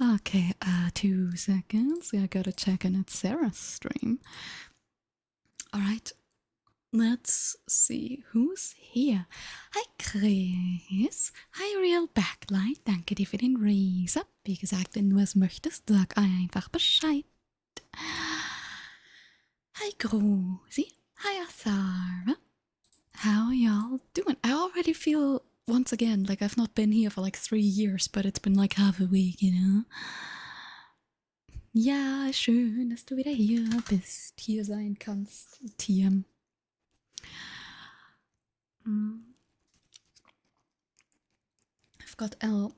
Okay, 2 seconds. I gotta check in at Sarah's stream. Alright, let's see who's here. Hi Chris. Hi Real Backlight. Danke dir für den Raise-Up. Wie gesagt, wenn du was möchtest, sag einfach Bescheid. Hi Grusi. Hi Athara. How y'all doing? I already feel, once again, like I've not been here for like 3 years, but it's been like half a week, you know? Ja, schön, dass du wieder hier bist, hier sein kannst, TM. I've got a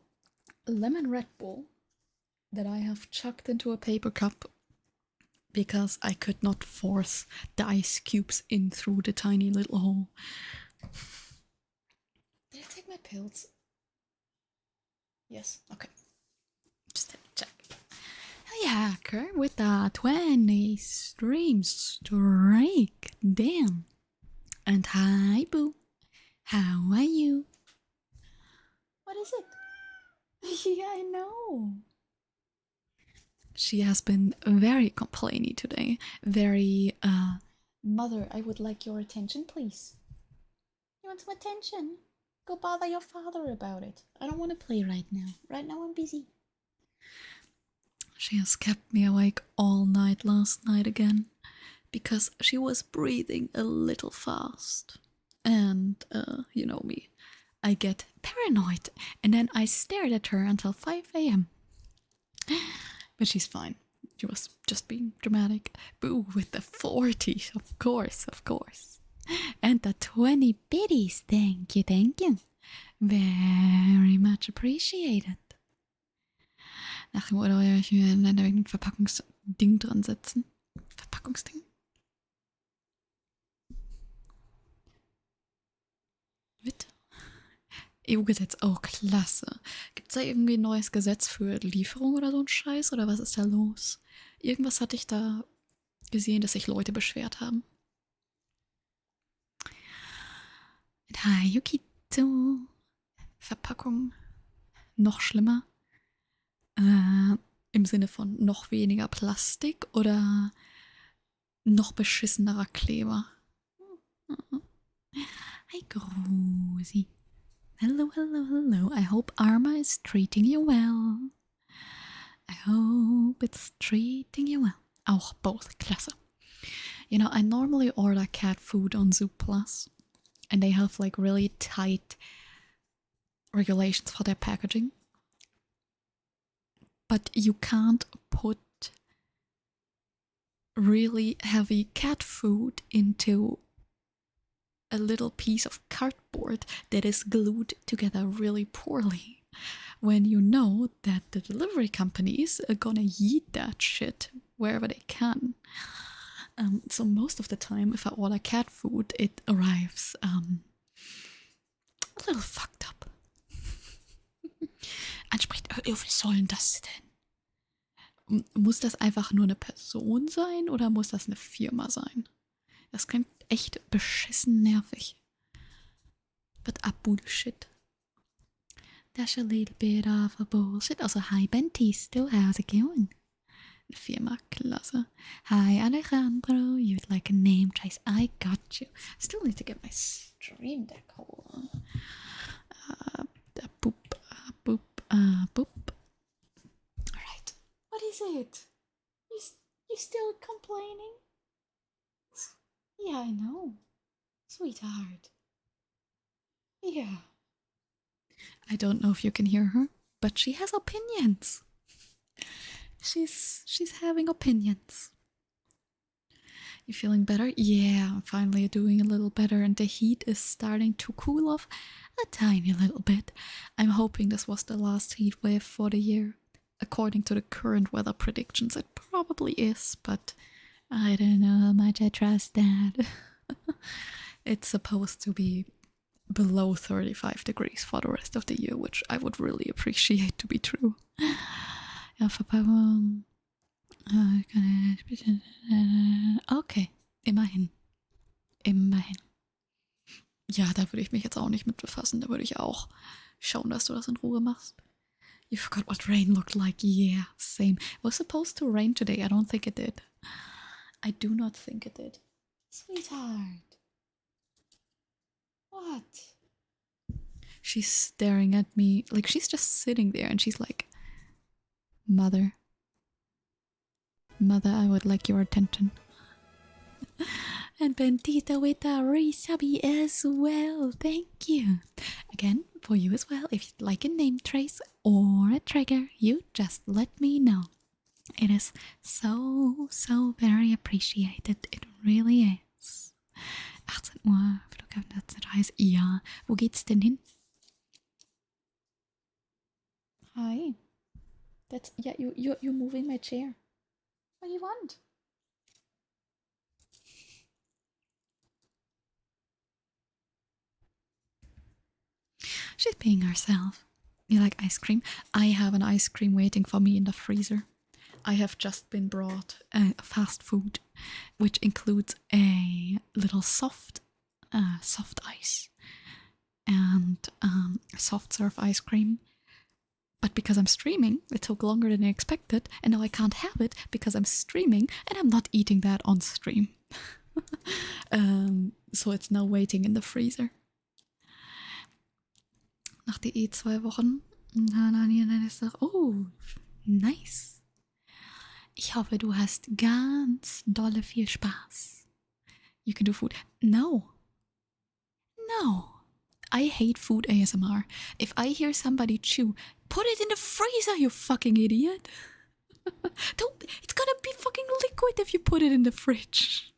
lemon Red Bull that I have chucked into a paper cup because I could not force the ice cubes in through the tiny little hole. Did I take my pills? Yes, okay. Just have to check. Yeah, hacker with the 20 stream streak. Damn. And hi, boo. How are you? What is it? Yeah, I know. She has been very complainy today. Very, Mother, I would like your attention, please. You want some attention? Go bother your father about it. I don't want to play right now. Right now I'm busy. She has kept me awake all night last night again because she was breathing a little fast. And, you know me, I get paranoid and then I stared at her until 5 a.m. But she's fine. She was just being dramatic. Boo with the 40, of course, of course. And the 20 biddies, thank you, thank you. Very much appreciated. Ach, oder ich mir ein Verpackungsding dran setzen. Verpackungsding? Bitte? EU-Gesetz, oh klasse. Gibt's da irgendwie ein neues Gesetz für Lieferung oder so ein Scheiß? Oder was ist da los? Irgendwas hatte ich da gesehen, dass sich Leute beschwert haben. Hi, Yukito. Verpackung. Noch schlimmer. Im Sinne von noch weniger Plastik oder noch beschissenerer Kleber. Hi, Grosi. Hello, hello, hello. I hope Arma is treating you well. I hope it's treating you well. Auch both, klasse. You know, I normally order cat food on Zooplus, and they have like really tight regulations for their packaging. But you can't put really heavy cat food into a little piece of cardboard that is glued together really poorly when you know that the delivery companies are gonna yeet that shit wherever they can. So most of the time, if I order cat food, it arrives a little fucked up. Anspricht, was soll denn das denn? Muss das einfach nur eine Person sein oder muss das eine Firma sein? Das klingt echt beschissen nervig. But a bullshit. That's a little bit of a bullshit. Also, hi Bentisto, how's it going? Firma, klasse. Hi Alejandro, you'd like a name trace? I got you. Still need to get my stream deck. Hold on. Boop, boop, boop. Alright. What is it? You still complaining? Yeah, I know. Sweetheart. Yeah. I don't know if you can hear her, but she has opinions. She's having opinions. You feeling better? Yeah, I'm finally doing a little better and the heat is starting to cool off a tiny little bit. I'm hoping this was the last heat wave for the year. According to the current weather predictions, it probably is, but I don't know how much I trust that. It's supposed to be below 35 degrees for the rest of the year, which I would really appreciate to be true. Ja, Verpackung. Okay, immerhin. Immerhin. Ja, da würde ich mich jetzt auch nicht mit befassen. Da würde ich auch schauen, dass du das in Ruhe machst. You forgot what rain looked like. Yeah, same. It was supposed to rain today. I don't think it did. I do not think it did. Sweetheart. What? She's staring at me. Like, she's just sitting there and she's like, Mother. Mother, I would like your attention. And Bendita with a resubby as well. Thank you. Again, for you as well. If you'd like a name trace or a trigger, you just let me know. It is so, so very appreciated. It really is. 18 Uhr, Flughafen. Ja, wo geht's denn hin? Hi. That's, yeah, you're moving my chair. What do you want? She's being herself. You like ice cream? I have an ice cream waiting for me in the freezer. I have just been brought fast food, which includes a little soft ice and soft serve ice cream. But because I'm streaming, it took longer than I expected, and now I can't have it because I'm streaming and I'm not eating that on stream. So it's now waiting in the freezer. Nach die 2 Wochen. Oh, nice. Ich hoffe, du hast ganz dolle viel Spaß. You can do food. No. I hate food ASMR. If I hear somebody chew, put it in the freezer, you fucking idiot. Don't. It's gonna be fucking liquid if you put it in the fridge.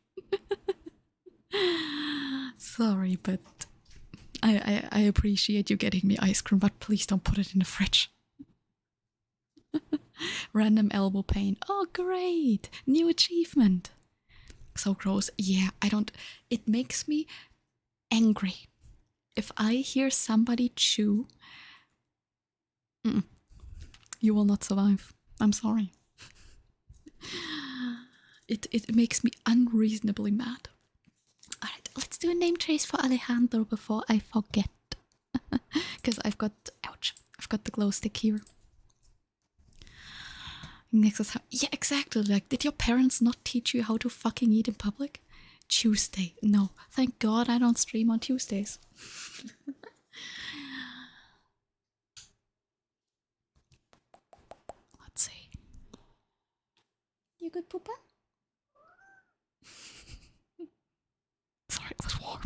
Sorry, but I appreciate you getting me ice cream, but please don't put it in the fridge. Random elbow pain. Oh, great. New achievement. So gross. Yeah, I don't. It makes me angry. If I hear somebody chew, you will not survive. I'm sorry. It makes me unreasonably mad. Alright, let's do a name trace for Alejandro before I forget. Because I've got the glow stick here. Next is how, yeah, exactly. Like, did your parents not teach you how to fucking eat in public? Tuesday. No, thank God I don't stream on Tuesdays. Let's see. You good, Poopa? Sorry, it was warm.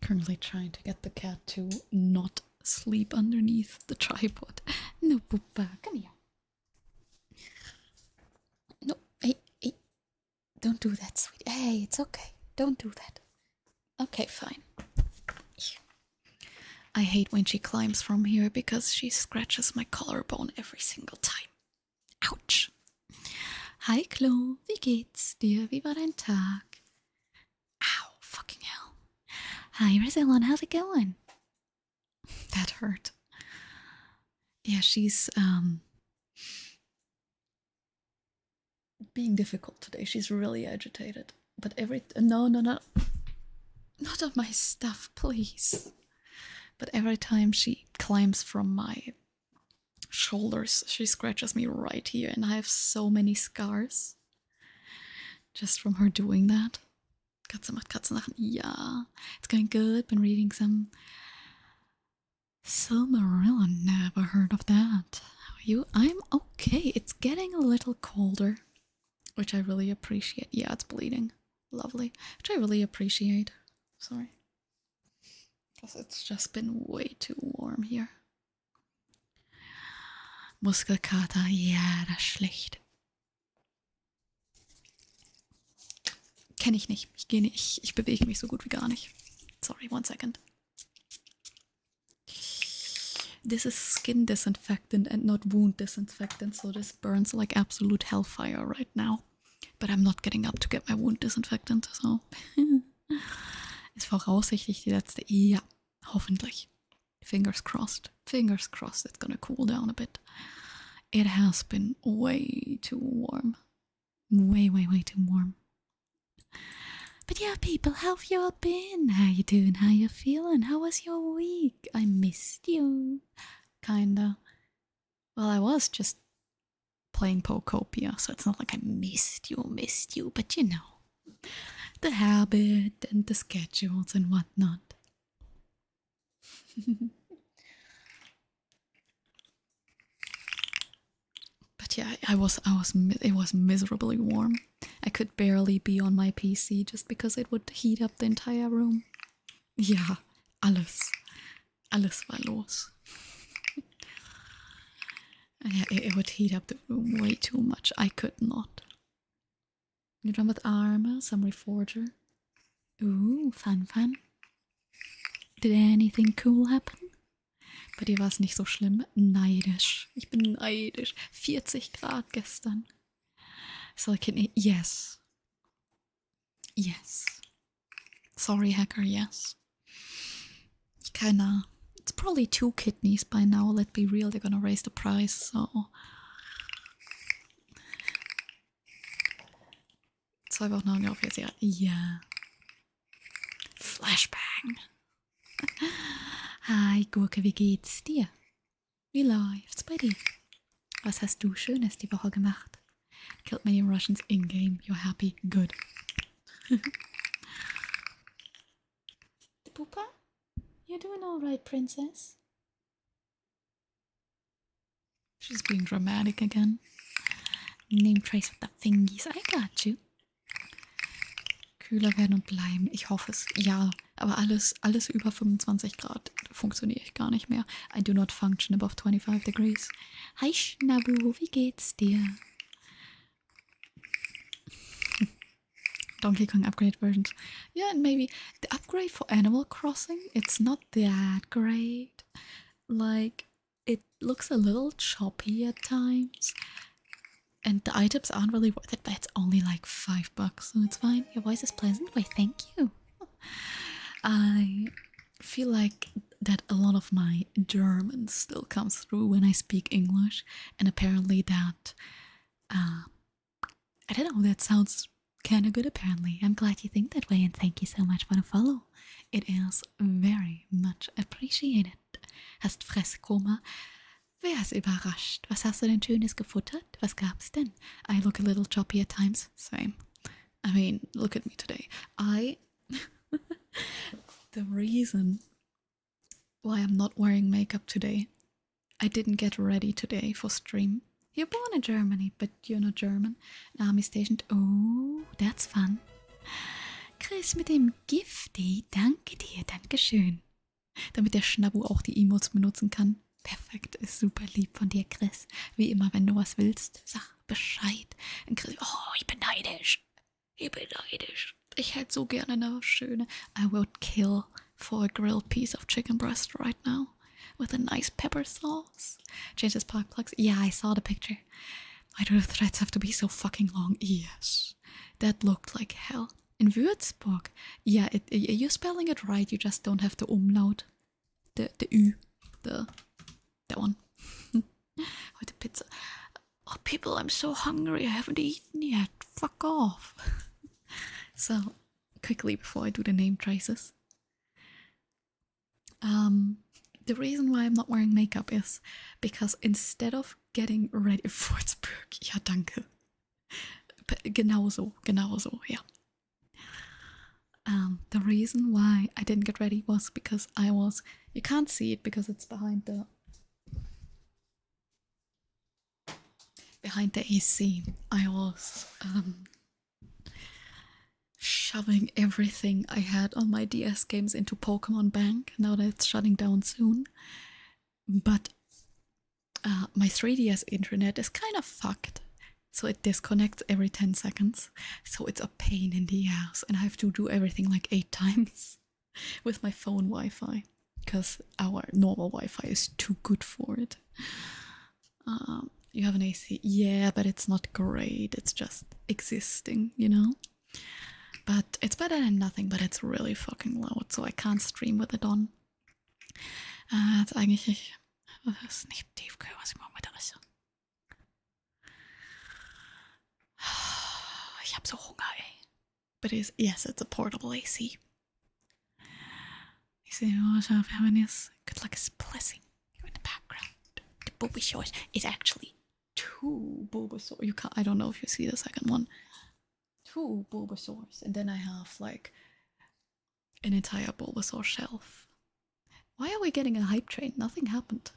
Currently trying to get the cat to not sleep underneath the tripod. No, Poopa, come here. No, hey, don't do that, sweet. Hey, it's okay. Don't do that. Okay, fine. I hate when she climbs from here because she scratches my collarbone every single time. Ouch. Hi, Chloe. Wie geht's dir? Wie war dein Tag? Ow, fucking hell. Hi, Rosalind. How's it going? That hurt. Yeah, she's being difficult today. She's really agitated. But no. Not on my stuff, please. But every time she climbs from my shoulders, she scratches me right here, and I have so many scars just from her doing that. Katze macht Katzenlachen. Yeah, it's going good. Been reading some Silmarillion. Never heard of that. How are you? I'm okay. It's getting a little colder, which I really appreciate. Yeah, it's bleeding. Lovely. Which I really appreciate. Sorry. Because it's just been way too warm here. Muskelkater, ja, das ist schlecht. Kenne ich nicht. Ich bewege mich so gut wie gar nicht. Sorry, 1 second. This is skin disinfectant and not wound disinfectant, so this burns like absolute hellfire right now. But I'm not getting up to get my wound disinfectant, so. Ist voraussichtlich die letzte. Ja, hoffentlich. Fingers crossed. Fingers crossed it's gonna cool down a bit. It has been way too warm. Way too warm. But yeah, people, how have you all been? How you doing? How you feeling? How was your week? I missed you. Kinda. Well, I was just playing Pokopia, so it's not like I missed you, but you know. The habit and the schedules and whatnot. But yeah, it was miserably warm. I could barely be on my PC just because it would heat up the entire room. Ja, alles war los. Yeah, it would heat up the room way too much. I could not. You're done with armor, some reforger. Ooh, fun. Did anything cool happen? Bei dir war es nicht so schlimm. Neidisch. Ich bin neidisch. 40 Grad gestern. So a kidney. Yes. Sorry, hacker, yes. Kinda. It's probably 2 kidneys by now. Let's be real, they're gonna raise the price, so. 2 Wochen haben wir auf jetzt, ja. Flashbang. Hi, Gurke, wie geht's dir? Wie läuft's bei dir? Was hast du Schönes die Woche gemacht? Killed many Russians in-game. You're happy. Good. Pupa? You're doing alright, princess? She's being dramatic again. Name trace with the fingies. I got you. Kühler werden und bleiben. Ich hoffe es. Ja, aber alles über 25 Grad funktioniere ich gar nicht mehr. I do not function above 25 degrees. Hi Schnabu, wie geht's dir? Donkey Kong upgrade versions. Yeah, and maybe the upgrade for Animal Crossing, it's not that great. Like, it looks a little choppy at times. And the items aren't really worth it, but it's only like $5, so it's fine. Your voice is pleasant. Why, thank you. I feel like that a lot of my German still comes through when I speak English, and apparently that, I don't know, that sounds kind of good apparently. I'm glad you think that way, and thank you so much for the follow. It is very much appreciated. Hast Fresskoma? Wer ist überrascht? Was hast du denn Schönes gefuttert? Was gab's denn? I look a little choppy at times. Same. I mean, look at me today. The reason why I'm not wearing makeup today, I didn't get ready today for stream. You're born in Germany, but you're not German. An army stationed. Oh, that's fun. ist mit dem Gifty? Danke dir, dankeschön. Damit der Schnabu auch die Emotes benutzen kann. Perfekt, ist super lieb von dir, Chris. Wie immer, wenn du was willst, sag Bescheid. Und Chris, oh, ich bin neidisch. Ich bin neidisch. Ich hätte so gerne eine schöne. I would kill for a grilled piece of chicken breast right now. With a nice pepper sauce. Change the spark plugs. Yeah, I saw the picture. Why do the threads have to be so fucking long? Yes. That looked like hell. In Würzburg. Yeah, you're spelling it right. You just don't have the umlaut. The Ü. That one. Heute Pizza. Oh, people, I'm so hungry. I haven't eaten yet. Fuck off. So, quickly before I do the name traces. The reason why I'm not wearing makeup is because instead of getting ready for Würzburg, ja, danke. Genauso, yeah. The reason why I didn't get ready was because you can't see it because it's behind the AC. I was shoving everything I had on my DS games into Pokemon Bank now that it's shutting down soon. But my 3DS internet is kind of fucked. So it disconnects every 10 seconds. So it's a pain in the ass. And I have to do everything like 8 times with my phone Wi-Fi. Because our normal Wi-Fi is too good for it. You have an AC? Yeah, but it's not great. It's just existing, you know? But it's better than nothing, but it's really fucking loud. So I can't stream with it on. Jetzt eigentlich... Das ist nicht Tiefkühl, was ich mache mit der Risse. Ich hab so Hunger, ey. But yes, it's a portable AC. You see, good luck is blessing you in the background. The Bulbasaur is actually 2 Bulbasaur. I don't know if you see the second one. 2 Bulbasaurs, and then I have like an entire Bulbasaur shelf. Why are we getting a hype train? Nothing happened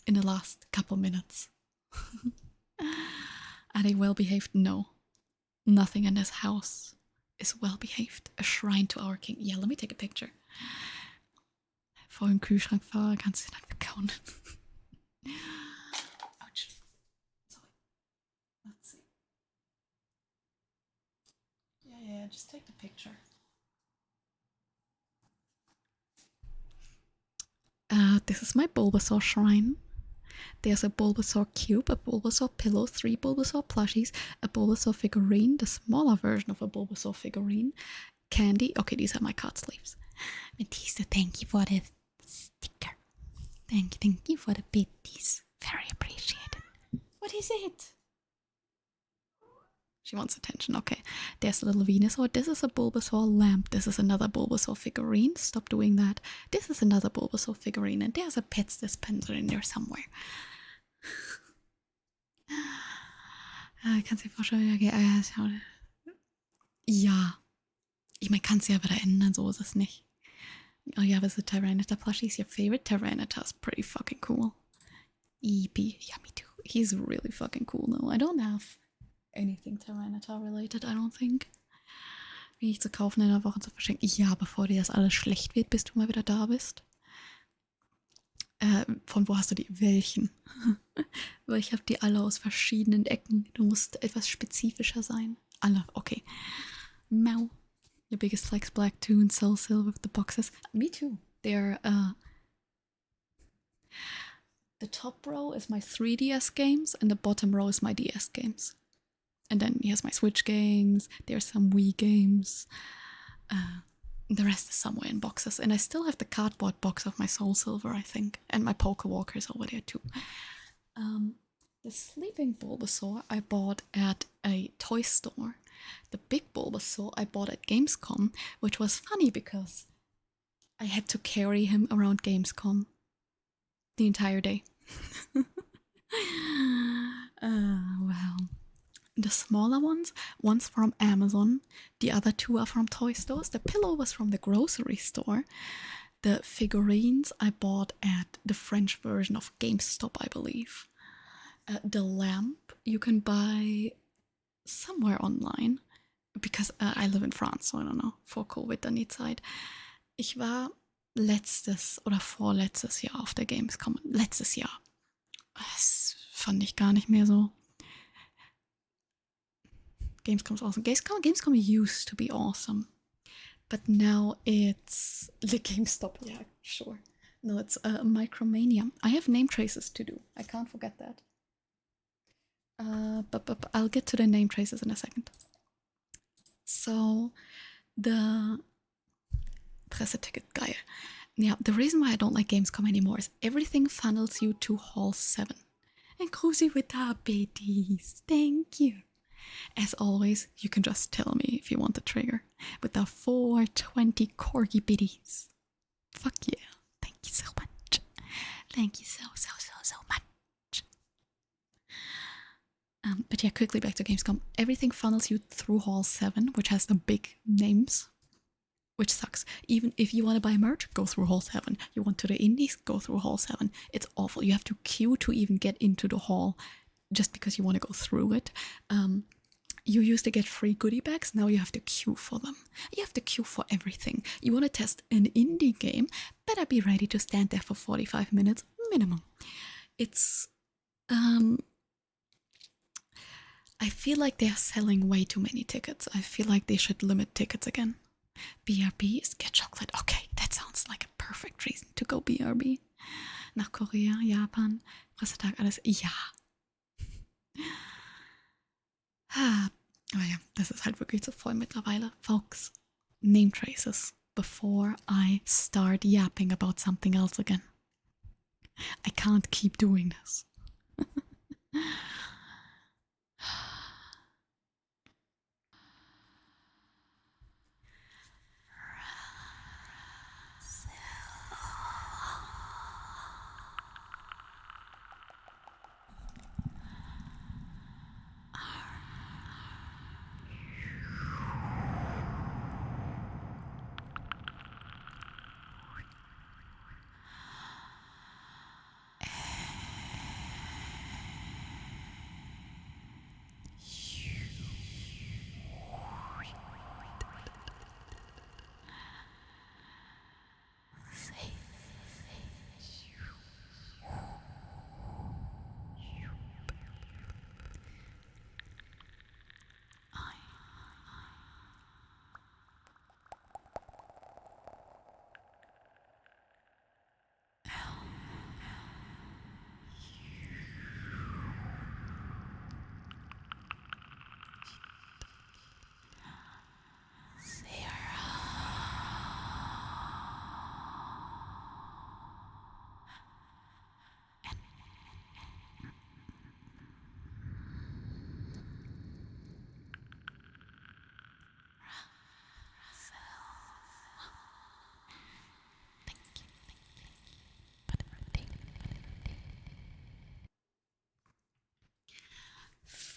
in the last couple minutes. Are they well behaved? No. Nothing in this house is well behaved. A shrine to our king. Yeah, let me take a picture. Vor dem Kühlschrank fahre, kannst du dann verkauen. Ouch. Sorry. Let's see. Yeah, just take the picture. This is my Bulbasaur shrine. There's a Bulbasaur cube, a Bulbasaur pillow, 3 Bulbasaur plushies, a Bulbasaur figurine, the smaller version of a Bulbasaur figurine, candy. Okay, these are my card sleeves. Matista, thank you for the sticker. Thank you for the bitties. Very appreciated. What is it? She wants attention. Okay, there's a little Venusaur. This is a Bulbasaur lamp. This is another Bulbasaur figurine. Stop doing that. This is another Bulbasaur figurine. And there's a pets dispenser in there somewhere. Kannst du dir vorstellen, okay, ja. Ich meine, kannst du ja wieder ändern, so ist es nicht. Oh yeah, was the Tyranitar plushie is your favorite? Tyranitar's pretty fucking cool. EP, yeah, me too. He's really fucking cool though. I don't have anything Tyranitar related, I don't think. Wie ich zu kaufen in einer Woche zu verschenken. Ja, bevor dir das alles schlecht wird, bis du mal wieder da bist. Von wo hast du die? Welchen? Weil ich habe die alle aus verschiedenen Ecken. Du musst etwas spezifischer sein. Alle, okay. Mau. Your biggest flex, Black Toon, Soul Silver with the boxes. Me too. They're, the top row is my 3DS games and the bottom row is my DS games. And then here's my Switch games. There's some Wii games. The rest is somewhere in boxes. And I still have the cardboard box of my Soul Silver, I think. And my Poké Walkers over there too. The sleeping Bulbasaur I bought at a toy store. The big Bulbasaur I bought at Gamescom, which was funny because I had to carry him around Gamescom the entire day. Well. The smaller one's from Amazon, the other 2 are from toy stores. The pillow was from the grocery store. The figurines I bought at the French version of GameStop, I believe. The lamp you can buy somewhere online. because I live in France, so I don't know, vor Covid dann die Zeit. Ich war letztes oder vorletztes Jahr auf der Gamescom. Letztes Jahr. Das fand ich gar nicht mehr so. Gamescom's awesome. Gamescom used to be awesome. But now it's the GameStop. Yeah, sure. No, it's Micromania. I have name traces to do. I can't forget that. But I'll get to the name traces in a second. So, the Presseticket, geil. Yeah, the reason why I don't like Gamescom anymore is everything funnels you to Hall 7. And Cruzy with our biddies. Thank you. As always, you can just tell me if you want the trigger. With the 420 corgi biddies. Fuck yeah. Thank you so much. Thank you so much. But yeah, quickly back to Gamescom. Everything funnels you through Hall 7, which has the big names, which sucks. Even if you want to buy merch, go through Hall 7. You want to the indies, go through Hall 7. It's awful. You have to queue to even get into the hall just because you want to go through it. You used to get free goodie bags, now you have to queue for them. You have to queue for everything. You want to test an indie game, better be ready to stand there for 45 minutes minimum. It's I feel like they're selling way too many tickets. I feel like they should limit tickets again. BRB is get chocolate. Okay, that sounds like a perfect reason to go BRB. Nach Korea, Japan, Pressetag, alles. Ja. Aber ja, das ist halt wirklich zu voll mittlerweile. Folks, name traces before I start yapping about something else again. I can't keep doing this.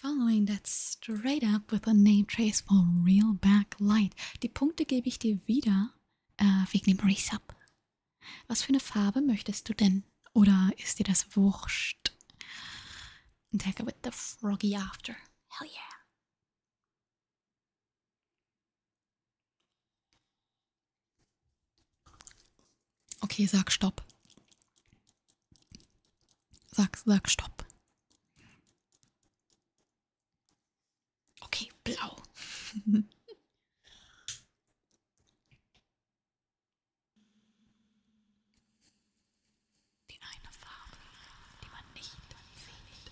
Following that straight up with a name trace for real backlight. Die Punkte gebe ich dir wieder wegen dem Resub. Was für eine Farbe möchtest du denn? Oder ist dir das wurscht? And take it with the froggy after. Hell yeah. Okay, sag Stopp. Sag Stopp. Okay, blau. Die eine Farbe, die man nicht sieht.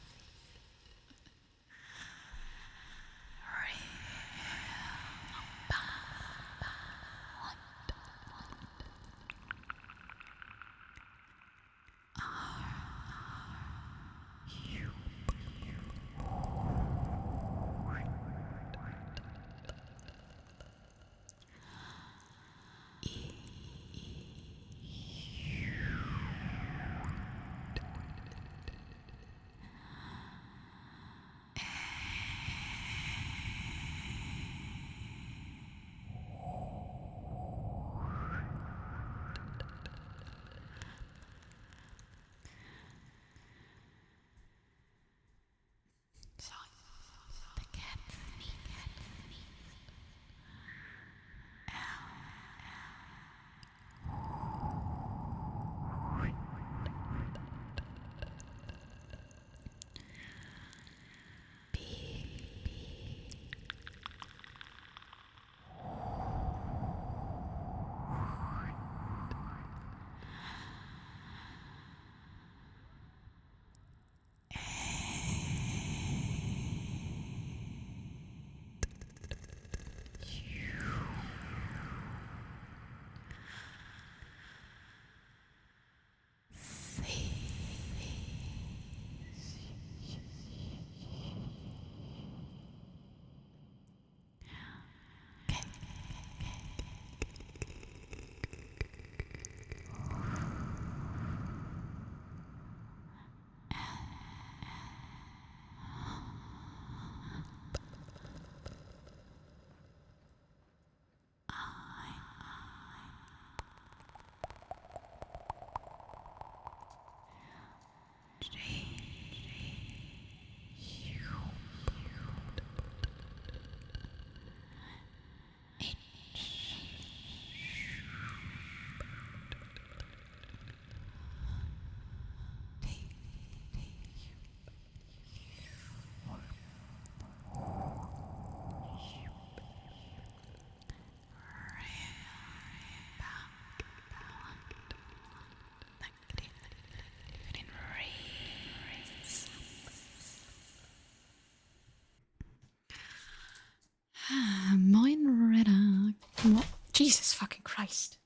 Jesus fucking Christ.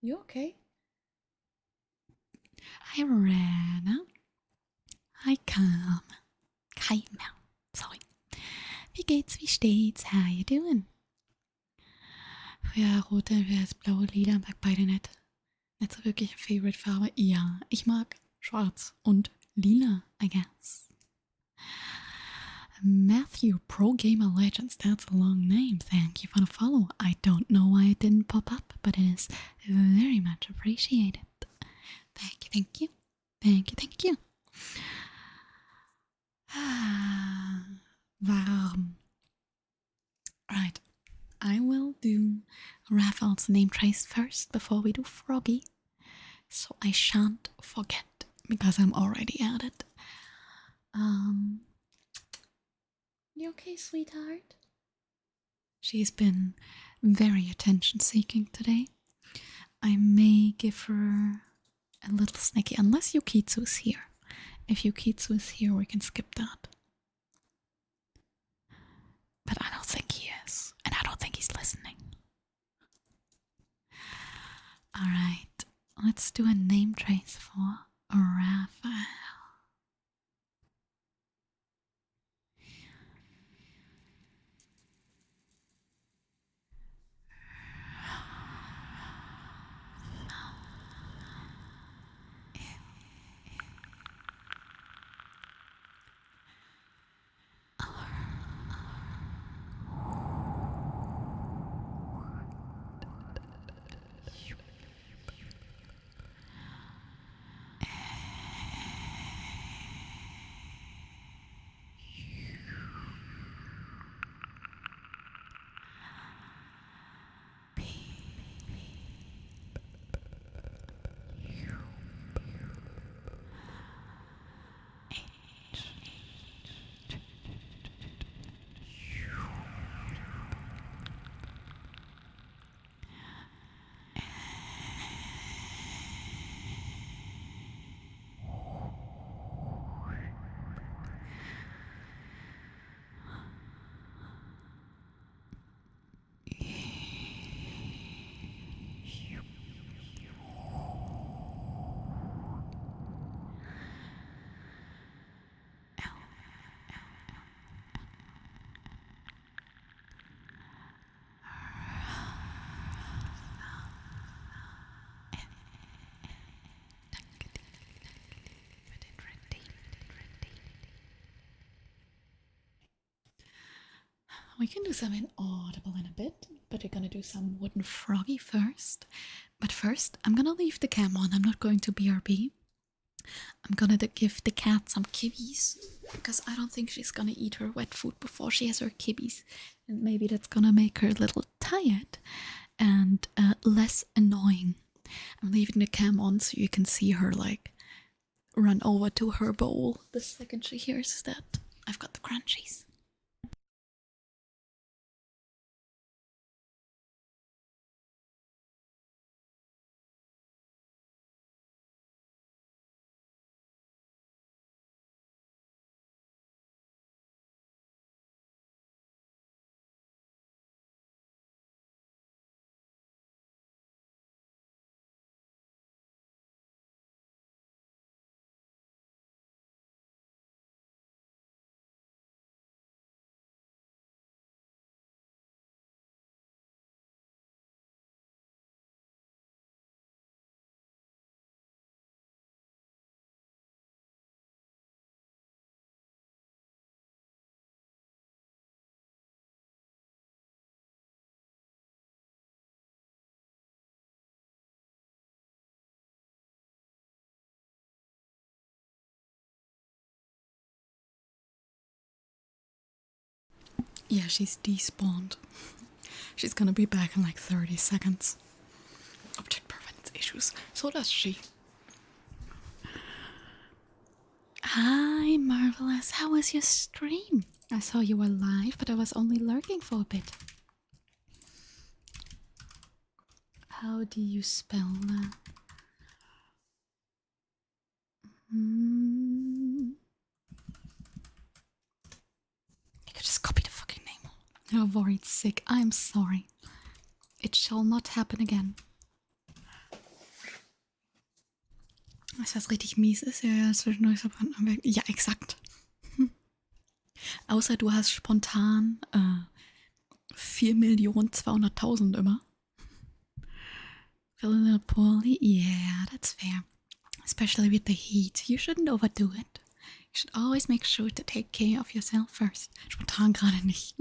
You okay? Hi, Rana. Hi, Calm. Keiner. Sorry. Wie geht's? Wie steht's? How you doing? Ja, rote vs blaue Lieder mag beide nicht. Nicht so wirklich eine Favorite-Farbe. Ja, ich mag schwarz und lila, I guess. Matthew, Pro Gamer Legends. That's a long name. Thank you for the follow. I don't know why it didn't pop up, but it is very much appreciated. Thank you, thank you. Thank you, thank you. Warm. Right. I will do Raphael's name trace first before we do Froggy. So I shan't forget because I'm already at it. You okay, sweetheart? She's been very attention-seeking today. I may give her a little snacky, unless Yukitsu's here. If Yukitsu is here, we can skip that. But I don't think he is, and I don't think he's listening. Alright, let's do a name trace for Raphael. We can do some inaudible in a bit, but we're gonna do some wooden froggy first. But first, I'm gonna leave the cam on. I'm not going to BRB. I'm gonna give the cat some kibbies because I don't think she's gonna eat her wet food before she has her kibbies, and maybe that's gonna make her a little tired and less annoying. I'm leaving the cam on so you can see her like run over to her bowl the second she hears that I've got the crunchies. Yeah, she's despawned. She's gonna be back in like 30 seconds. Object prevents issues. So does she. Hi, Marvelous. How was your stream? I saw you were live, but I was only lurking for a bit. How do you spell that? You could just copy the fucking name. Avoid sick. I'm sorry. It shall not happen again. Weißt du, was richtig mies ist? Ja, zwischendurch so Brandenburg. Ja, exakt. Außer du hast spontan 4.200.000 immer. Fill in the pool. Yeah, that's fair. Especially with the heat. You shouldn't overdo it. You should always make sure to take care of yourself first. Spontan gerade nicht.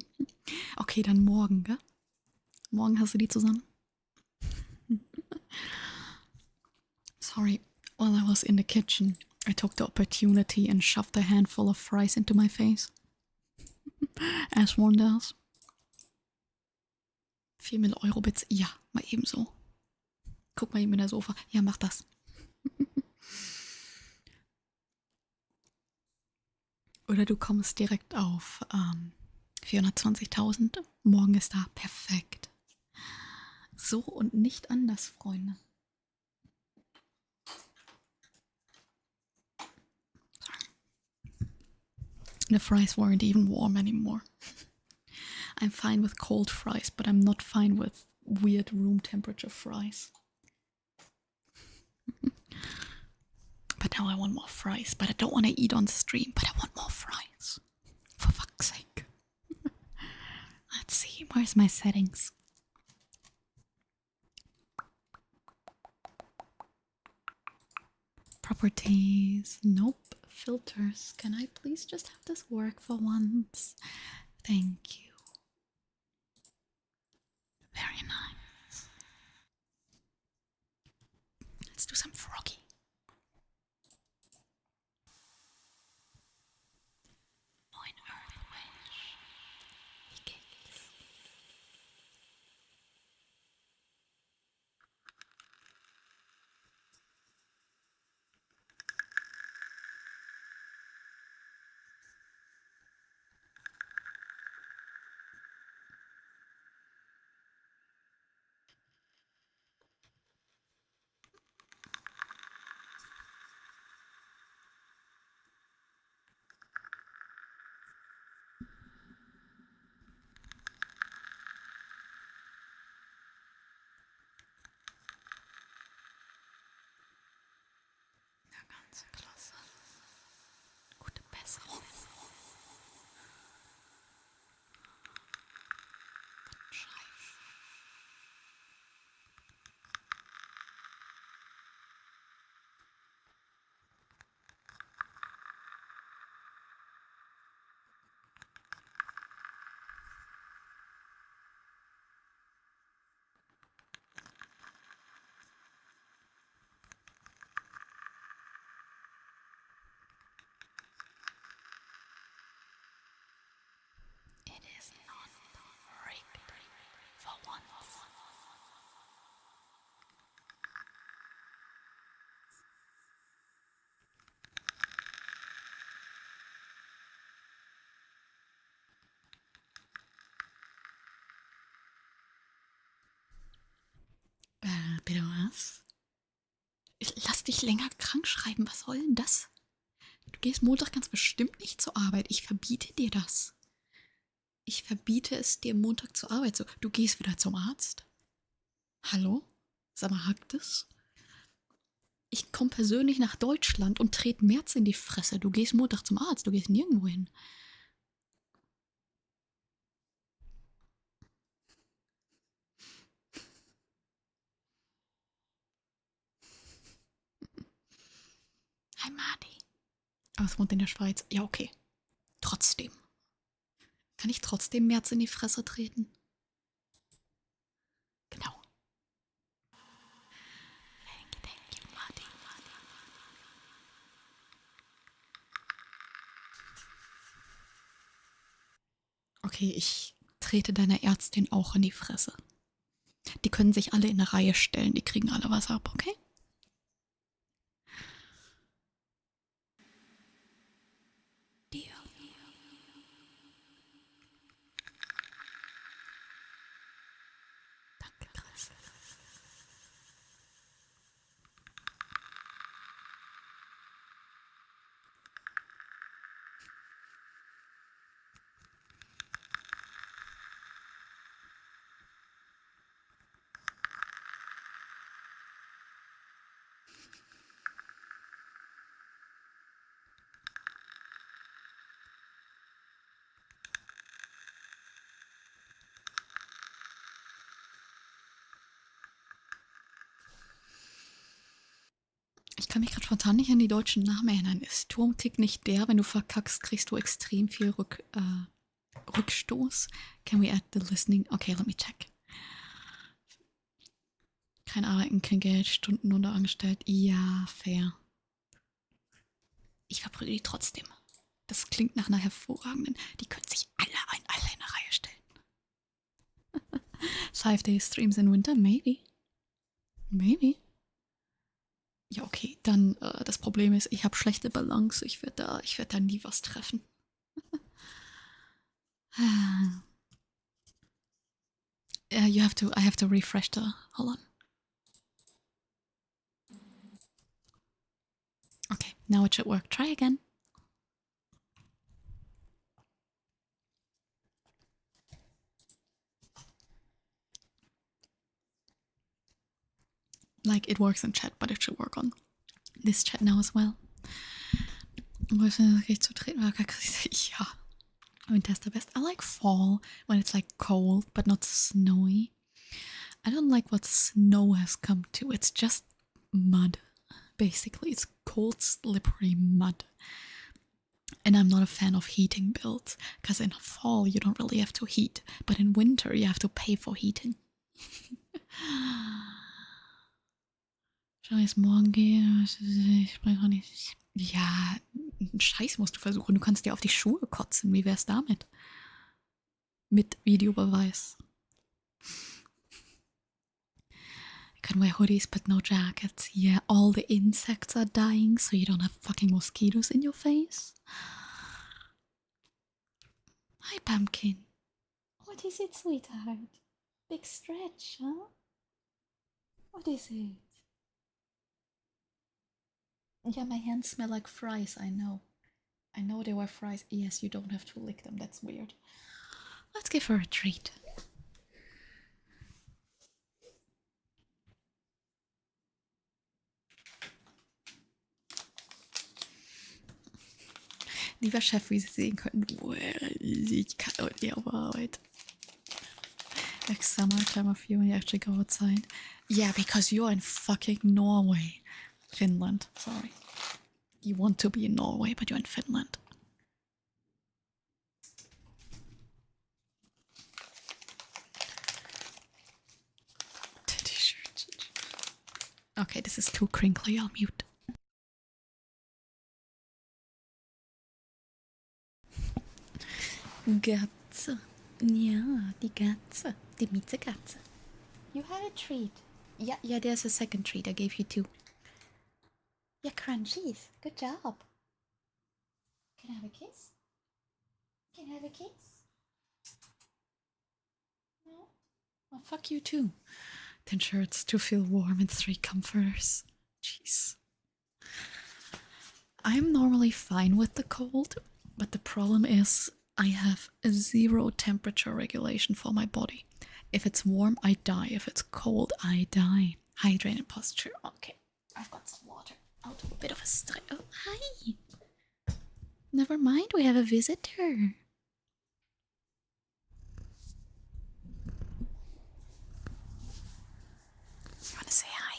Okay, dann morgen, gell? Morgen hast du die zusammen? Sorry, while I was in the kitchen, I took the opportunity and shoved a handful of fries into my face. As one does. 4 Euro Bits. Ja, mal ebenso. Guck mal eben in der Sofa. Ja, mach das. Oder du kommst direkt auf 420.000. Morgen ist da. Perfekt. So und nicht anders, Freunde. The fries weren't even warm anymore. I'm fine with cold fries, but I'm not fine with weird room temperature fries. But now I want more fries. But I don't want to eat on stream. But I want more fries. For fuck's sake. Let's see. Where's my settings? Properties. Nope. Filters. Can I please just have this work for once? Thank you. Very nice. Let's do some froggy. Klasse. Gute Besserung. Scheiße. It is not rigged for once. Bitte was? Lass dich länger krank schreiben. Was soll denn das? Du gehst Montag ganz bestimmt nicht zur Arbeit. Ich verbiete dir das. Ich verbiete es dir, Montag zur Arbeit zu. Du gehst wieder zum Arzt? Hallo? Sag mal, hackt es? Ich komme persönlich nach Deutschland und trete März in die Fresse. Du gehst Montag zum Arzt. Du gehst nirgendwo hin. Hi, Marty. Aber es wohnt in der Schweiz. Ja, okay. Trotzdem. Kann ich trotzdem März in die Fresse treten? Genau. Thank you, Marty. Okay, ich trete deiner Ärztin auch in die Fresse. Die können sich alle in eine Reihe stellen. Die kriegen alle was ab, okay? Dir. Danke, Chris. kann mich gerade spontan nicht an die deutschen Namen erinnern. Ist Turmtick nicht der, wenn du verkackst, kriegst du extrem viel Rückstoß? Can we add the listening? Okay, let me check. Kein Arbeiten, kein Geld, Stunden unterangestellt. Ja, fair. Ich verprügel die trotzdem. Das klingt nach einer hervorragenden. Die können sich alle in eine Reihe stellen. 5 Days Streams in Winter? Maybe. Maybe. Ja, okay. Dann, das Problem ist, ich habe schlechte Balance. Ich werd da nie was treffen. I have to refresh the, hold on. Okay, now it should work. Try again. Like, it works in chat, but it should work on this chat now as well. Ja. Winter's the best. I like fall when it's like cold but not snowy. I don't like what snow has come to. It's just mud, basically. It's cold, slippery mud. And I'm not a fan of heating builds, because in fall you don't really have to heat, but in winter you have to pay for heating. Schau, jetzt morgen gehe. Ich spreche nicht. Ja, Scheiß musst du versuchen. Du kannst dir auf die Schuhe kotzen. Wie wär's damit? Mit Videobeweis. You can wear hoodies but no jackets. Yeah, all the insects are dying so you don't have fucking mosquitoes in your face. Hi, Pumpkin. What is it, sweetheart? Big stretch, huh? What is it? Yeah, my hands smell like fries, I know. I know they were fries. Yes, you don't have to lick them, that's weird. Let's give her a treat. Lieber Chef, wie Sie sehen können, ich kann heute nicht auf Arbeit. Like summertime of you when you actually go outside. Yeah, because you're in fucking Norway. Finland, sorry. You want to be in Norway, but you're in Finland. T-shirt. Okay, this is too crinkly, I'll mute. Katze. Ja, die Katze. Die Miezekatze. You had a treat. Yeah, there's a second treat. I gave you 2. Yeah, crunchies. Good job. Can I have a kiss? Can I have a kiss? No? Well, fuck you too. 10 shirts to feel warm and 3 comforters. Jeez. I'm normally fine with the cold, but the problem is I have a 0 temperature regulation for my body. If it's warm, I die. If it's cold, I die. Hydrated posture. Okay, I've got some water. I'll do a bit of a stretch. Oh, hi. Never mind, we have a visitor. You wanna say hi?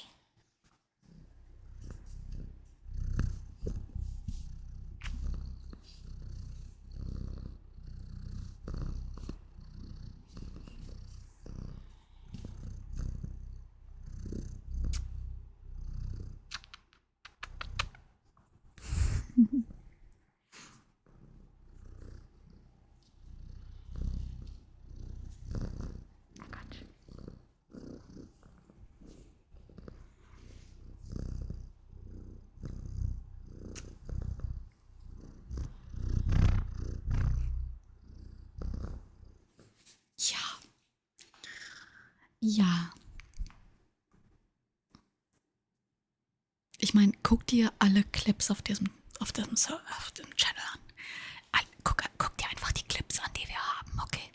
Ja. Ich meine, guck dir alle Clips auf dem Channel an. Guck dir einfach die Clips an, die wir haben, okay?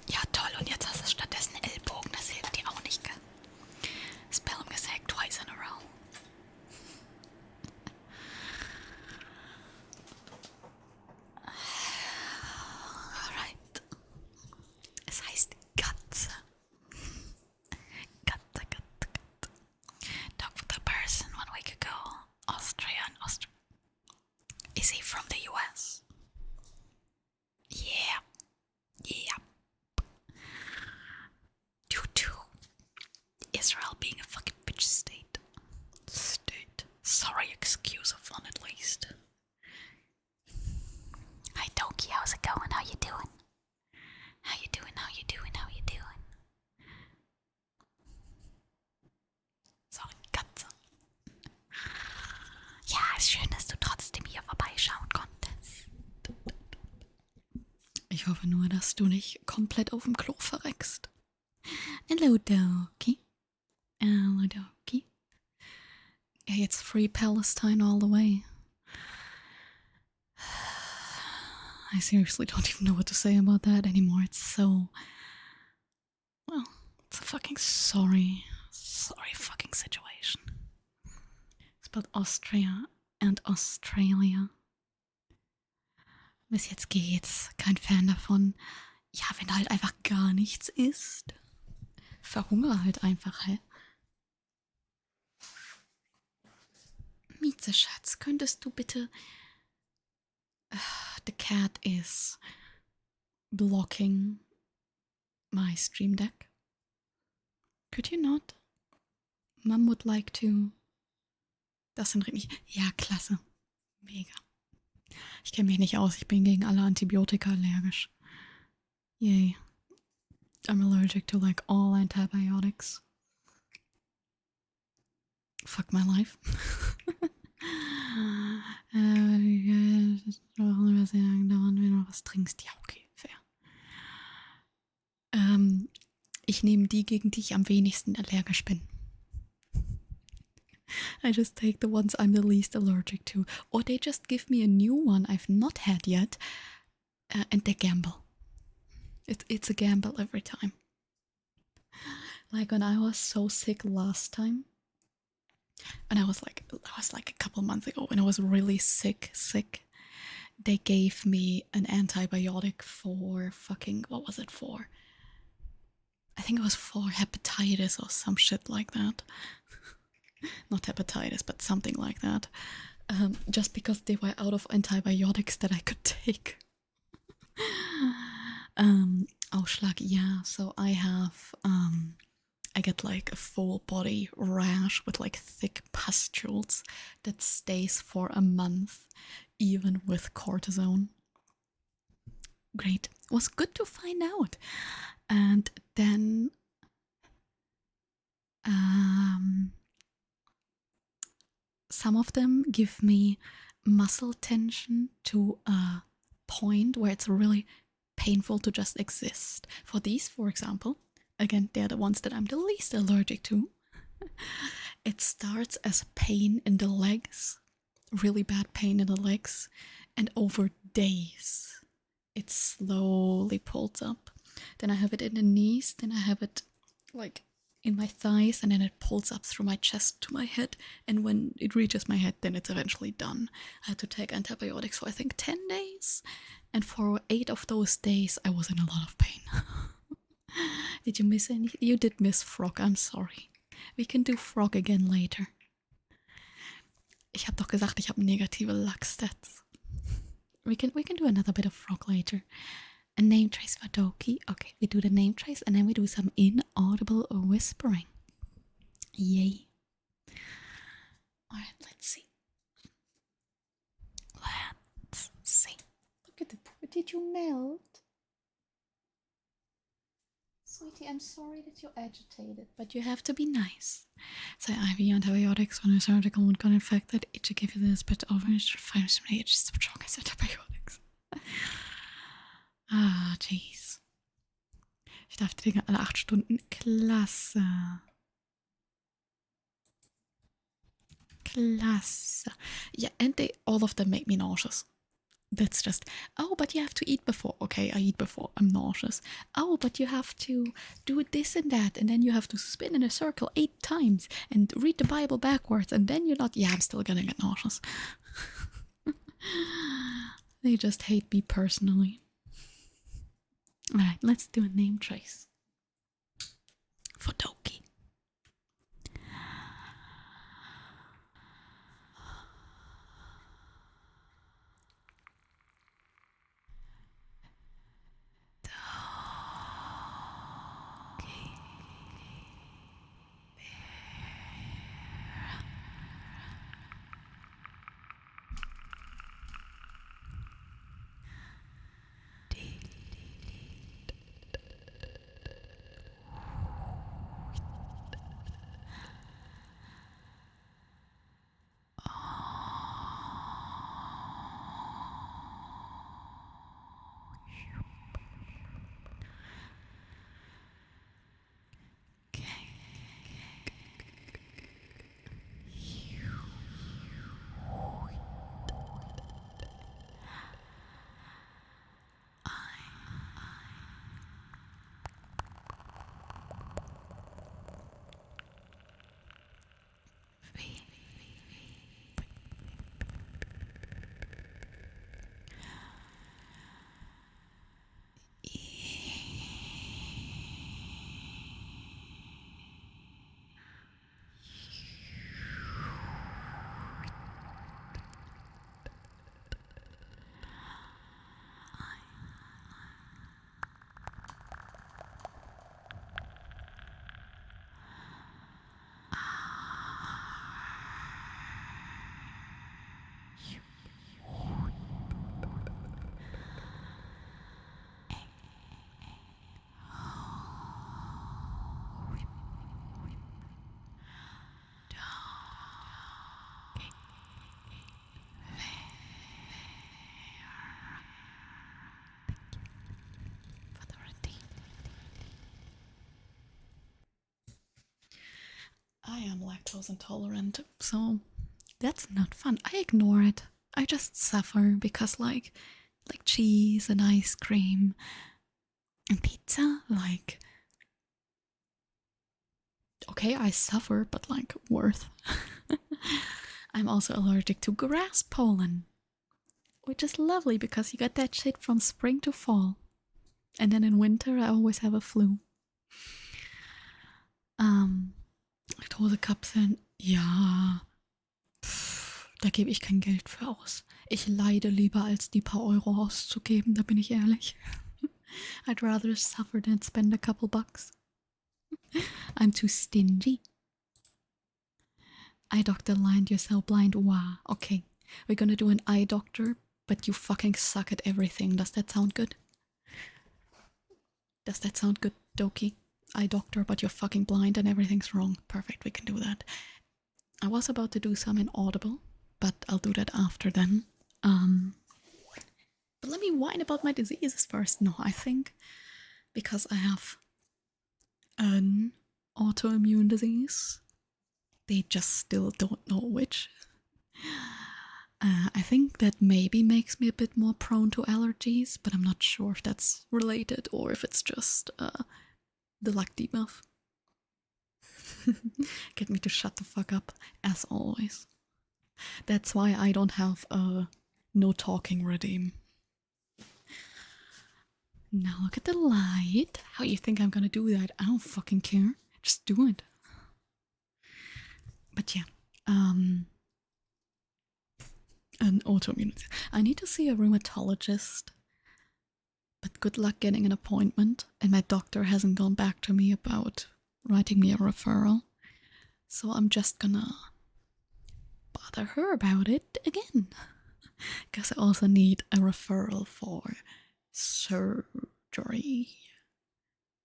Ja, toll. Und jetzt hast du stattdessen Ellbogen. Das hilft dir auch nicht, gell? Spell him gesagt twice in a row. hoffe nur, dass du nicht komplett auf dem Klo verreckst. Hello, Doki. Hello, Doki. Yeah, it's free Palestine all the way. I seriously don't even know what to say about that anymore. It's so... Well, it's a fucking sorry fucking situation. It's about Austria and Australia. Bis jetzt geht's. Kein Fan davon. Ja, wenn du halt einfach gar nichts isst. Verhungere halt einfach, hä? Mieze, Schatz, könntest du bitte... The cat is blocking my stream deck. Could you not? Mom would like to... Das sind richtig... Ja, klasse. Mega. Ich kenne mich nicht aus. Ich bin gegen alle Antibiotika allergisch. Yay. I'm allergic to like all antibiotics. Fuck my life. Wenn du noch was trinkst. Ja, okay, fair. Ich nehme die, gegen die ich am wenigsten allergisch bin. I just take the ones I'm the least allergic to. Or they just give me a new one I've not had yet. And they gamble. It's a gamble every time. Like when I was so sick last time. And I was like a couple months ago when I was really sick. They gave me an antibiotic for fucking, what was it for? I think it was for hepatitis or some shit like that. Not hepatitis, but something like that. Just because they were out of antibiotics that I could take. Ausschlag, yeah. So I have, I get like a full body rash with like thick pustules that stays for a month, even with cortisone. Great. It was good to find out. And then some of them give me muscle tension to a point where it's really painful to just exist. For these, for example, again, they're the ones that I'm the least allergic to. It starts as pain in the legs, really bad pain in the legs, and over days, it slowly pulls up. Then I have it in the knees, then I have it like in my thighs, and then it pulls up through my chest to my head, and when it reaches my head, then it's eventually done. I had to take antibiotics for I think 10 days, and for 8 of those days, I was in a lot of pain. Did you miss anything? You did miss Frog, I'm sorry. We can do Frog again later. Ich hab doch gesagt, ich habe negative luck stats. We can do another bit of Frog later. A name trace for Doki. Okay, we do the name trace and then we do some inaudible whispering. Yay. Alright, let's see. Let's see. Look at the poop. Did you melt? Sweetie, I'm sorry that you're agitated, but you have to be nice. So IV antibiotics when a surgical wound got infected. It should give you this bit of extra 5 just strong as antibiotics. Ah, jeez. Ich darf die Dinger alle 8 Stunden. Klasse. Klasse. Yeah, and all of them make me nauseous. That's just, oh, but you have to eat before. Okay, I eat before. I'm nauseous. Oh, but you have to do this and that. And then you have to spin in a circle 8 times and read the Bible backwards. And then you're not, yeah, I'm still gonna get nauseous. They just hate me personally. Alright, let's do a name trace for Doki. I am lactose intolerant, so that's not fun. I ignore it. I just suffer because like cheese and ice cream and pizza, like okay, I suffer, but like worth. I'm also allergic to grass pollen, which is lovely because you get that shit from spring to fall. And then in winter I always have a flu. Laktosekapseln, ja, da gebe ich kein Geld für aus. Ich leide lieber, als die paar Euro auszugeben, da bin ich ehrlich. I'd rather suffer than spend a couple bucks. I'm too stingy. Eye doctor lined, you're so blind. Wow. Okay, we're gonna do an eye doctor, but you fucking suck at everything. Does that sound good? Does that sound good, Doki? Eye doctor, but you're fucking blind and everything's wrong. Perfect, we can do that. I was about to do some inaudible, but I'll do that after then. But let me whine about my diseases first. No, I think because I have an autoimmune disease, they just still don't know which. I think that maybe makes me a bit more prone to allergies, but I'm not sure if that's related or if it's just the luck debuff. Get me to shut the fuck up, as always. That's why I don't have a no talking redeem. Now look at the light. How you think I'm gonna do that? I don't fucking care. Just do it. But yeah, an autoimmune. I need to see a rheumatologist, but good luck getting an appointment. And my doctor hasn't gone back to me about writing me a referral, so I'm just gonna bother her about it again. Because I also need a referral for surgery.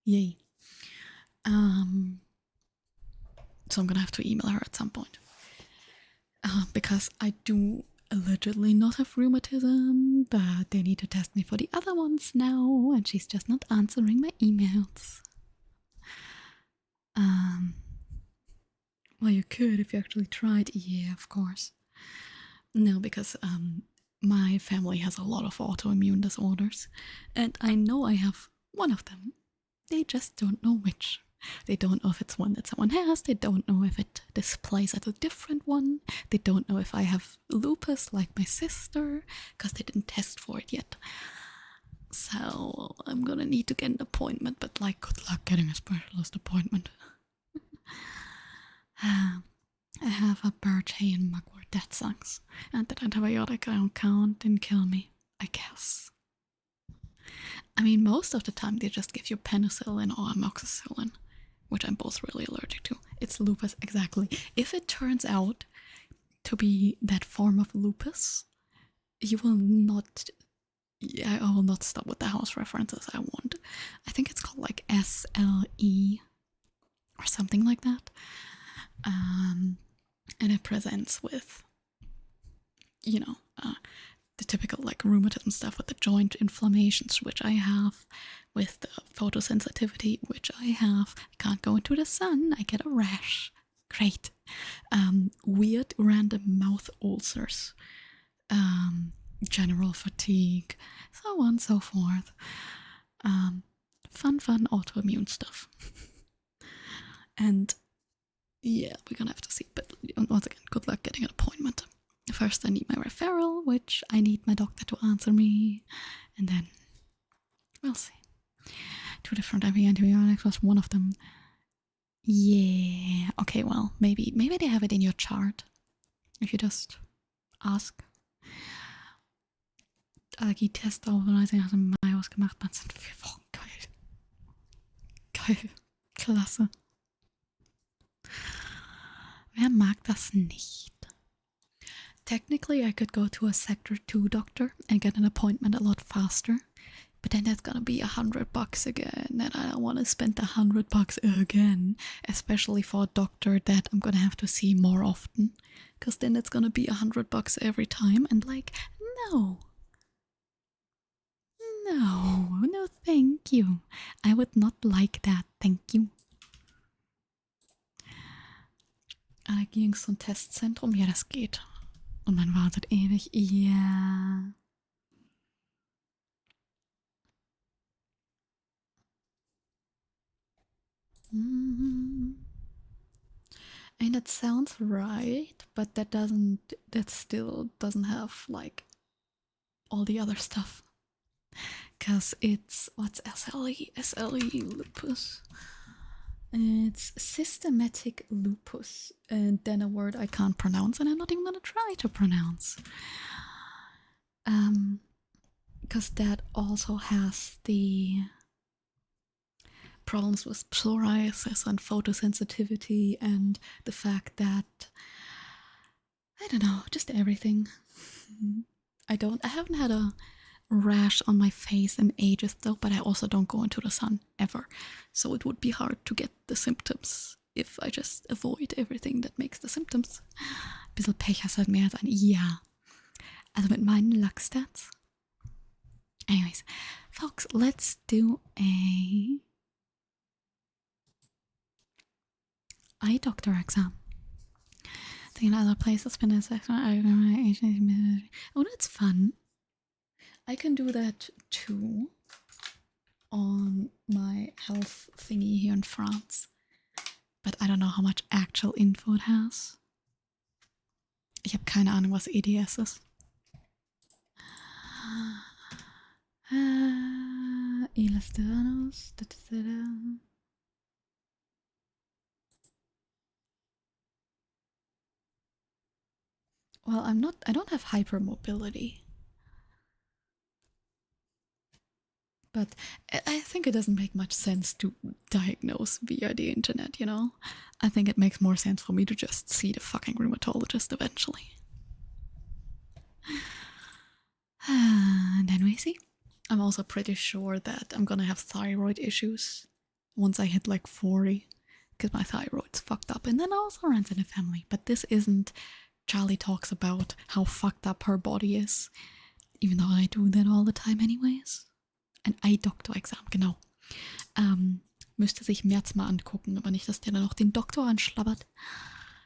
Yay. So I'm gonna have to email her at some point. Because I do allegedly not have rheumatism, but they need to test me for the other ones now, and she's just not answering my emails. Well, you could if you actually tried. Yeah, of course. No, because my family has a lot of autoimmune disorders, and I know I have one of them. They just don't know which. They don't know if it's one that someone has. They don't know if it displays as a different one. They don't know if I have lupus like my sister, because they didn't test for it yet. So I'm gonna need to get an appointment, but like, good luck getting a specialist appointment. I have a birch hay and mugwort, that sucks. And that antibiotic I don't count didn't kill me, I guess. I mean, most of the time they just give you penicillin or amoxicillin, which I'm both really allergic to. It's lupus, exactly. If it turns out to be that form of lupus, you will not... Yeah, I will not stop with the house references I want. I think it's called like SLE or something like that. And it presents with, you know, the typical like rheumatism stuff with the joint inflammations, which I have, with the photosensitivity, which I have. I can't go into the sun, I get a rash. Great. Weird random mouth ulcers, general fatigue, so on and so forth. Fun autoimmune stuff. And yeah, we're gonna have to see. But once again, good luck getting an appointment. First, I need my referral, which I need my doctor to answer me, and then we'll see. 2 different IV antibiotics was one of them. Yeah. Okay. Well, maybe they have it in your chart if you just ask. Allergietest Aufweisung aus dem Mai ausgemacht. Man sind 4 Wochen. Geil. Klasse. Wer mag das nicht? Technically, I could go to a Sector 2 doctor and get an appointment a lot faster, but then that's gonna be $100 again, and I don't want to spend $100 again, especially for a doctor that I'm gonna have to see more often, because then it's gonna be $100 every time, and like, no, thank you. I would not like that, thank you. ging es zum Testzentrum. Ja, das geht. Und man wartet ewig. Ja. And that sounds right, but that still doesn't have like all the other stuff. Because it's, what's SLE? SLE lupus. It's systematic lupus, and then a word I can't pronounce, and I'm not even gonna try to pronounce. Because that also has the problems with psoriasis and photosensitivity and the fact that, I don't know, just everything. I haven't had a rash on my face in ages though, but I also don't go into the sun ever. So it would be hard to get the symptoms if I just avoid everything that makes the symptoms. Ein bisschen Pech hast halt mehr als ein Ja. Also mit meinen Luckstats. Anyways, folks, let's do a eye doctor exam. Thinking other places been a section. Oh, that's fun. I can do that too on my health thingy here in France. But I don't know how much actual info it has. Ich habe keine Ahnung, was EDS ist. Elastanos. Well, I don't have hypermobility. But I think it doesn't make much sense to diagnose via the internet, you know? I think it makes more sense for me to just see the fucking rheumatologist eventually. And then we see. I'm also pretty sure that I'm gonna have thyroid issues once I hit like 40, because my thyroid's fucked up. And then also runs in the family. But this isn't Charlie talks about how fucked up her body is, even though I do that all the time anyways. Ein Eye-Doktor-Examen, genau. Müsste sich März mal angucken, aber nicht, dass der dann noch den Doktor anschlabbert.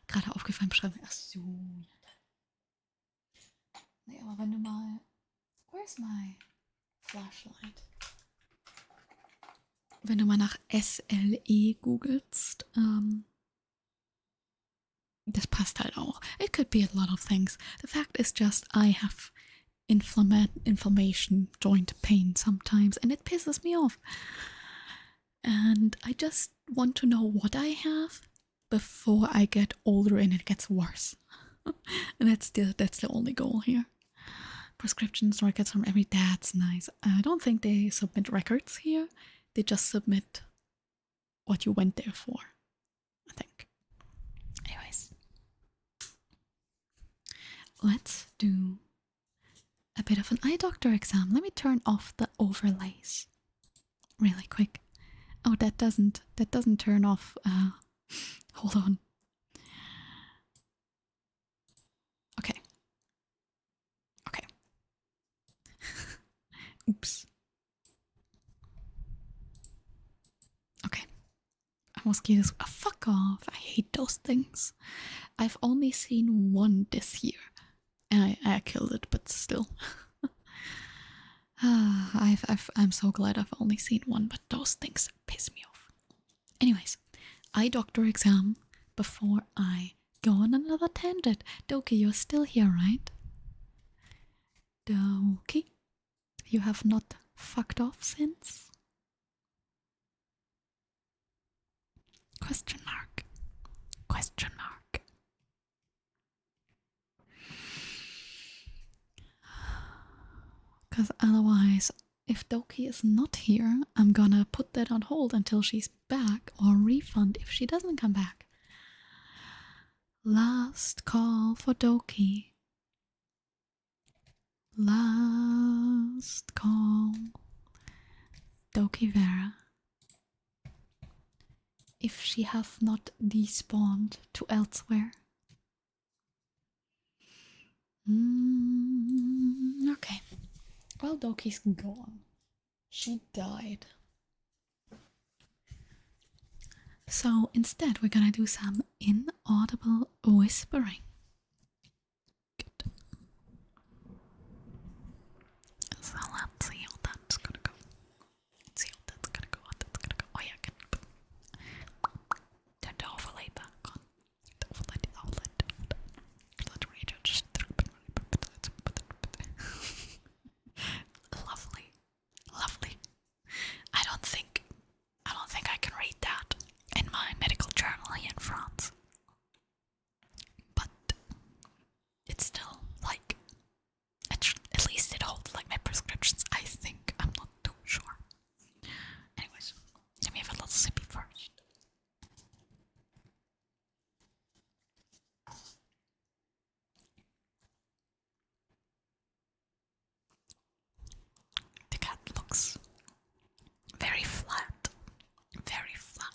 Gerade aufgefallen, beschreiben. Ach so. Nee, aber wenn du mal... Where's my flashlight? Wenn du mal nach SLE googelst, das passt halt auch. It could be a lot of things. The fact is just I have inflammation, joint pain sometimes, and it pisses me off. And I just want to know what I have before I get older and it gets worse. And that's the only goal here. Prescriptions, records from every dad's nice. I don't think they submit records here. They just submit what you went there for, I think. Anyways. Let's do a bit of an eye doctor exam. Let me turn off the overlays really quick. Oh, that doesn't turn off. Hold on. Okay. Oops. Okay. Mosquitoes. Oh, fuck off. I hate those things. I've only seen one this year. And I killed it, but still. I'm so glad I've only seen one, but those things piss me off. Anyways, eye doctor exam before I go on another tangent. Doki, you're still here, right? Doki, you have not fucked off since? Question mark. Question mark. Because otherwise, if Doki is not here, I'm gonna put that on hold until she's back, or refund if she doesn't come back. Last call for Doki. Last call. Doki Vera. If she has not despawned to elsewhere. Okay. Well, Doki's gone. She died. So instead, we're gonna do some inaudible whispering. Good. So let's see how that's gonna go. Let's see how that's gonna go. Oh yeah, good. Turn the overlay back on. The overlay. Let radio just. Lovely. I don't think I can read that in my medical journal here in France. But it's still like, at least it holds like my prescriptions, I think. I'm not too sure. Anyways, let me have a little sippy first. The cat looks very flat. Very flat.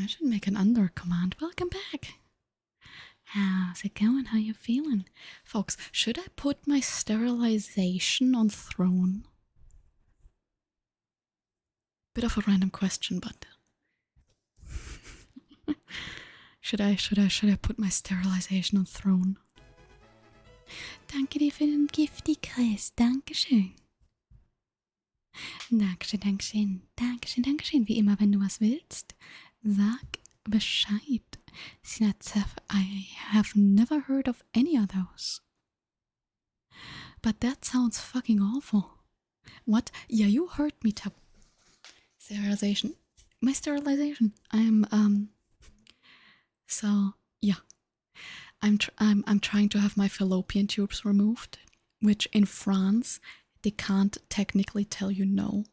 I should make an under command. Welcome back. How's it going? How you feeling? Folks, should I put my sterilization on throne? Bit of a random question, but should I put my sterilization on throne? Danke dir für den Gifty Chris. Dankeschön. Dankeschön, Dankeschön, Dankeschön, Dankeschön. Wie immer, wenn du was willst, sag Bescheid. Sinatsev, I have never heard of any of those. But that sounds fucking awful. What? Yeah, you heard me tap. Sterilization. My sterilization. So yeah. I'm trying to have my fallopian tubes removed, which in France they can't technically tell you no.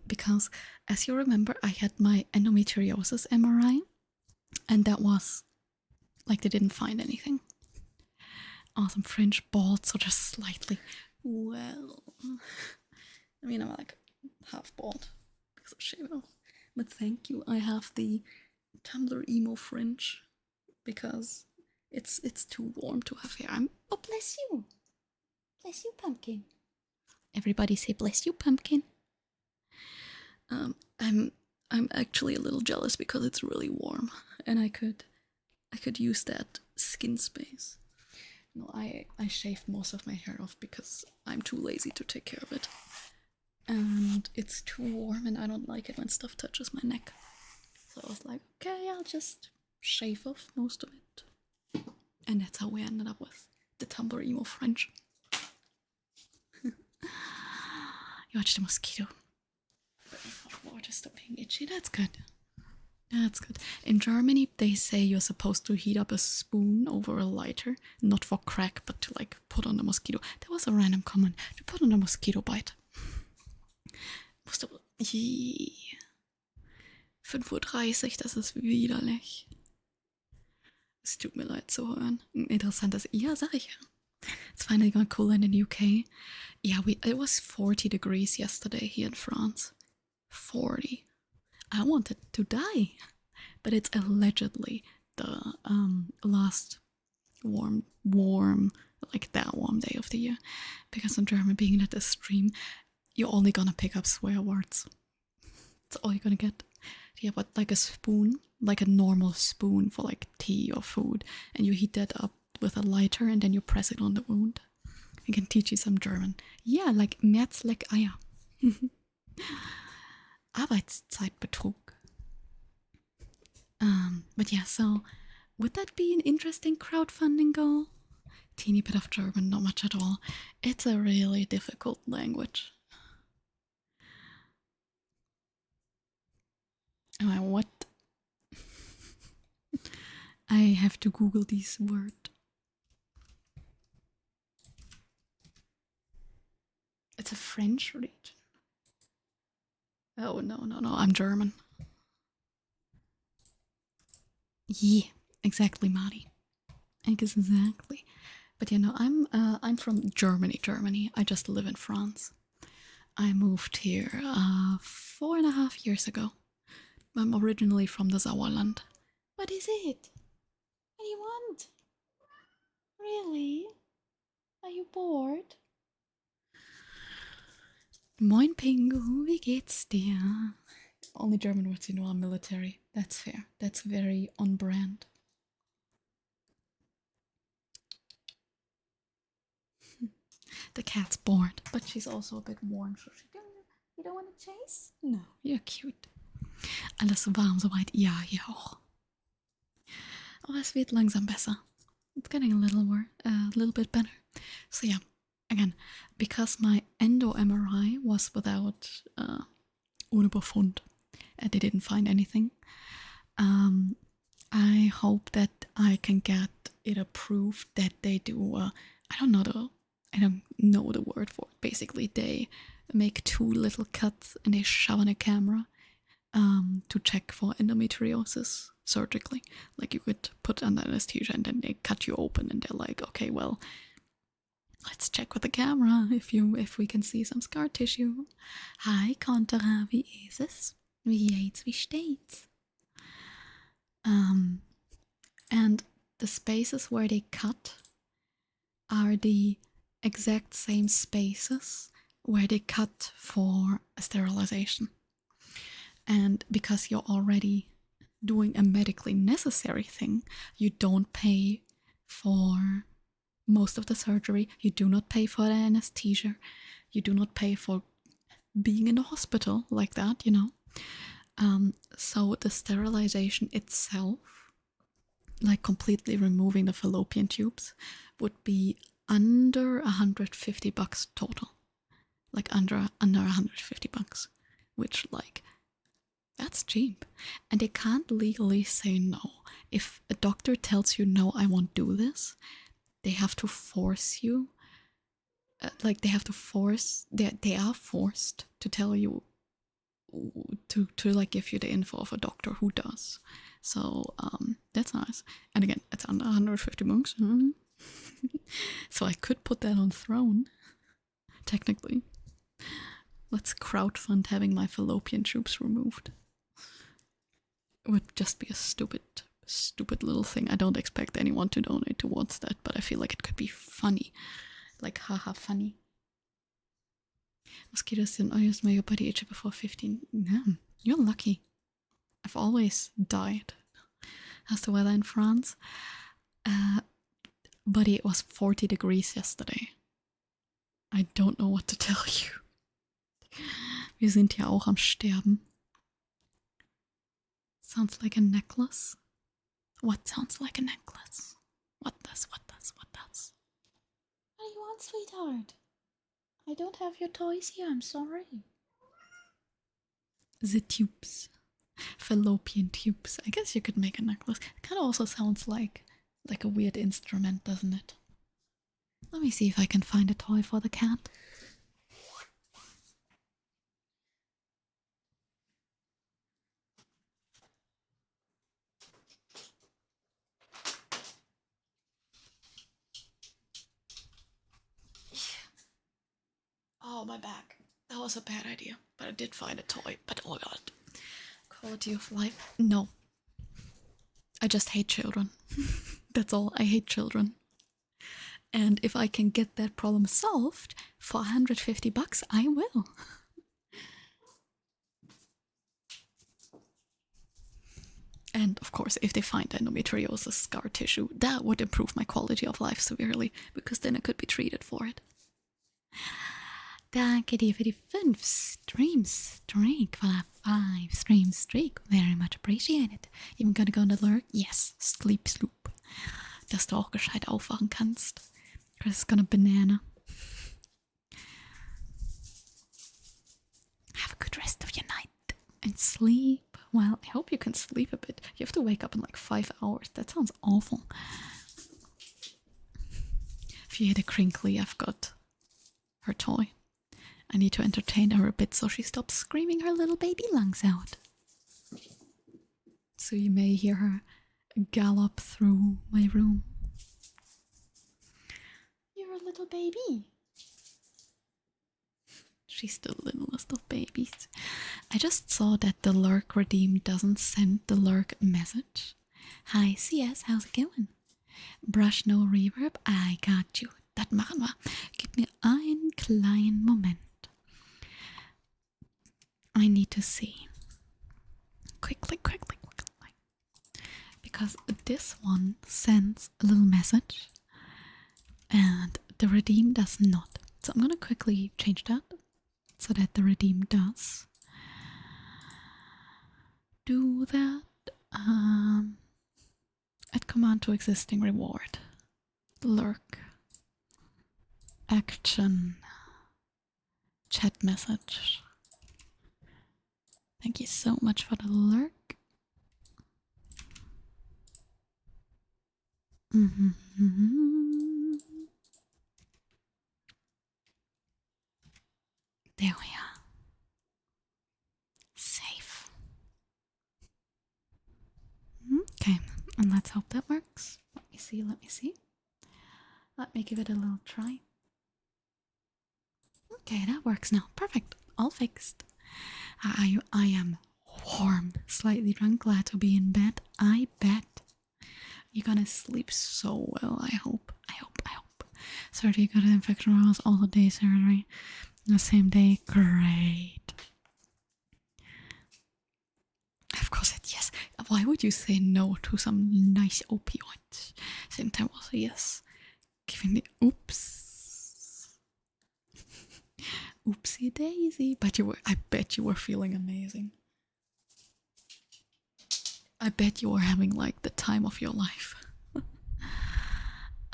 Because as you remember, I had my endometriosis MRI, and that was like they didn't find anything. Awesome fringe bald, so just slightly. Well, I mean, I'm like half bald because of shave off. But thank you, I have the Tumblr emo fringe because it's too warm to have hair. Oh, bless you, pumpkin. Everybody say bless you, pumpkin. I'm actually a little jealous because it's really warm, and I could use that skin space. No, I shaved most of my hair off because I'm too lazy to take care of it, and it's too warm, and I don't like it when stuff touches my neck. So I was like, okay, I'll just shave off most of it, and that's how we ended up with the Tumblr emo fringe. You watched the mosquito. Water stop being itchy. That's good. That's good. In Germany, they say you're supposed to heat up a spoon over a lighter, not for crack, but to like put on the mosquito. That was a random comment. To put on a mosquito bite. 5:30 Uhr, das ist widerlich. Es tut mir leid zu hören. Interessantes. Ja, sag ich ja. It's finally gone cooler in the UK. Yeah, it was 40 degrees yesterday here in France. 40. I wanted to die. But it's allegedly the last warm, like that warm day of the year. Because in German, being at the stream, you're only gonna pick up swear words. That's all you're gonna get. Yeah, but like a spoon, like a normal spoon for like tea or food, and you heat that up with a lighter and then you press it on the wound. I can teach you some German. Yeah, like Merzleck Eier. Arbeitszeitbetrug. But yeah, so would that be an interesting crowdfunding goal? Teeny bit of German, not much at all. It's a really difficult language. What? I have to Google this word. It's a French region. Oh, no, I'm German. Yeah, exactly, Marty. Exactly. But you know, I'm from Germany. I just live in France. I moved here 4.5 years ago. I'm originally from the Sauerland. What is it? What do you want? Really? Are you bored? Moin Pingu, wie geht's dir? Only German words you know are military. That's fair. That's very on brand. The cat's bored, but she's also a bit warm. So you don't want to chase? No, you're cute. Alles warm soweit? Ja, hier auch. Aber es wird langsam besser. It's getting a little bit better. So yeah, again, because my endo MRI was without ohne Befund, they didn't find anything. I hope that I can get it approved that they do. I don't know the word for it. Basically, they make 2 little cuts and they shove in a camera to check for endometriosis surgically. Like you could put under anesthesia and then they cut you open and they're like, okay, well, let's check with the camera if we can see some scar tissue. Hi, Contra, wie ist es? Wie Yates, wie steht's? And the spaces where they cut are the exact same spaces where they cut for sterilization. And because you're already doing a medically necessary thing, you don't pay for most of the surgery, you do not pay for the anesthesia, you do not pay for being in the hospital like that, you know. So the sterilization itself, like completely removing the fallopian tubes, would be under $150 total. Like under $150, which, like, that's cheap. And they can't legally say no. If a doctor tells you, no, I won't do this, they have to force you. They are forced to tell you, to like give you the info of a doctor who does. So that's nice. And again, it's under $150. So I could put that on Throne, technically. Let's crowdfund having my fallopian tubes removed. It would just be a stupid little thing. I don't expect anyone to donate towards that, but I feel like it could be funny. Like, haha, funny. Mosquitoes didn't use my body itch before 15. Yeah, you're lucky. I've always died. How's the weather in France? Buddy, it was 40 degrees yesterday. I don't know what to tell you. Wir sind ja auch am Sterben. Sounds like a necklace. What sounds like a necklace? What does? What do you want, sweetheart? I don't have your toys here, I'm sorry. The tubes. Fallopian tubes. I guess you could make a necklace. It kind of also sounds like a weird instrument, doesn't it? Let me see if I can find a toy for the cat. Oh, my back. That was a bad idea. But I did find a toy. But oh god. Quality of life? No. I just hate children. That's all. I hate children. And if I can get that problem solved for $150, I will. And of course, if they find endometriosis scar tissue, that would improve my quality of life severely, because then I could be treated for it. Danke dir für die 5 streak. Voilà, 5 stream streak. Very much appreciated. Even gonna go on the lurk? Yes, sleep sloop. Dass du auch gescheit aufwachen kannst. Chris is gonna banana. Have a good rest of your night. And sleep. Well, I hope you can sleep a bit. You have to wake up in like 5 hours. That sounds awful. If you hear the crinkly, I've got her toy. I need to entertain her a bit so she stops screaming her little baby lungs out. So you may hear her gallop through my room. You're a little baby. She's the littlest of babies. I just saw that the lurk redeem doesn't send the lurk a message. Hi CS, how's it going? Brush no reverb, I got you. Das machen wir. Gib mir einen kleinen Moment. I need to see. Quickly. Because this one sends a little message and the redeem does not. So I'm gonna quickly change that so that the redeem does do that. Add command to existing reward. Lurk. Action. Chat message. Thank you so much for the lurk. There we are. Safe. Okay, and let's hope that works. Let me see. Let me give it a little try. Okay, that works now. Perfect. All fixed. I am warm, slightly drunk, glad to be in bed. I bet you're gonna sleep so well. I hope. 30 got an infection aroused all the day surgery. The same day. Great. Of course, said yes. Why would you say no to some nice opioids? Same time also yes. Giving the oops. Oopsie daisy. I bet you were feeling amazing. I bet you were having like the time of your life.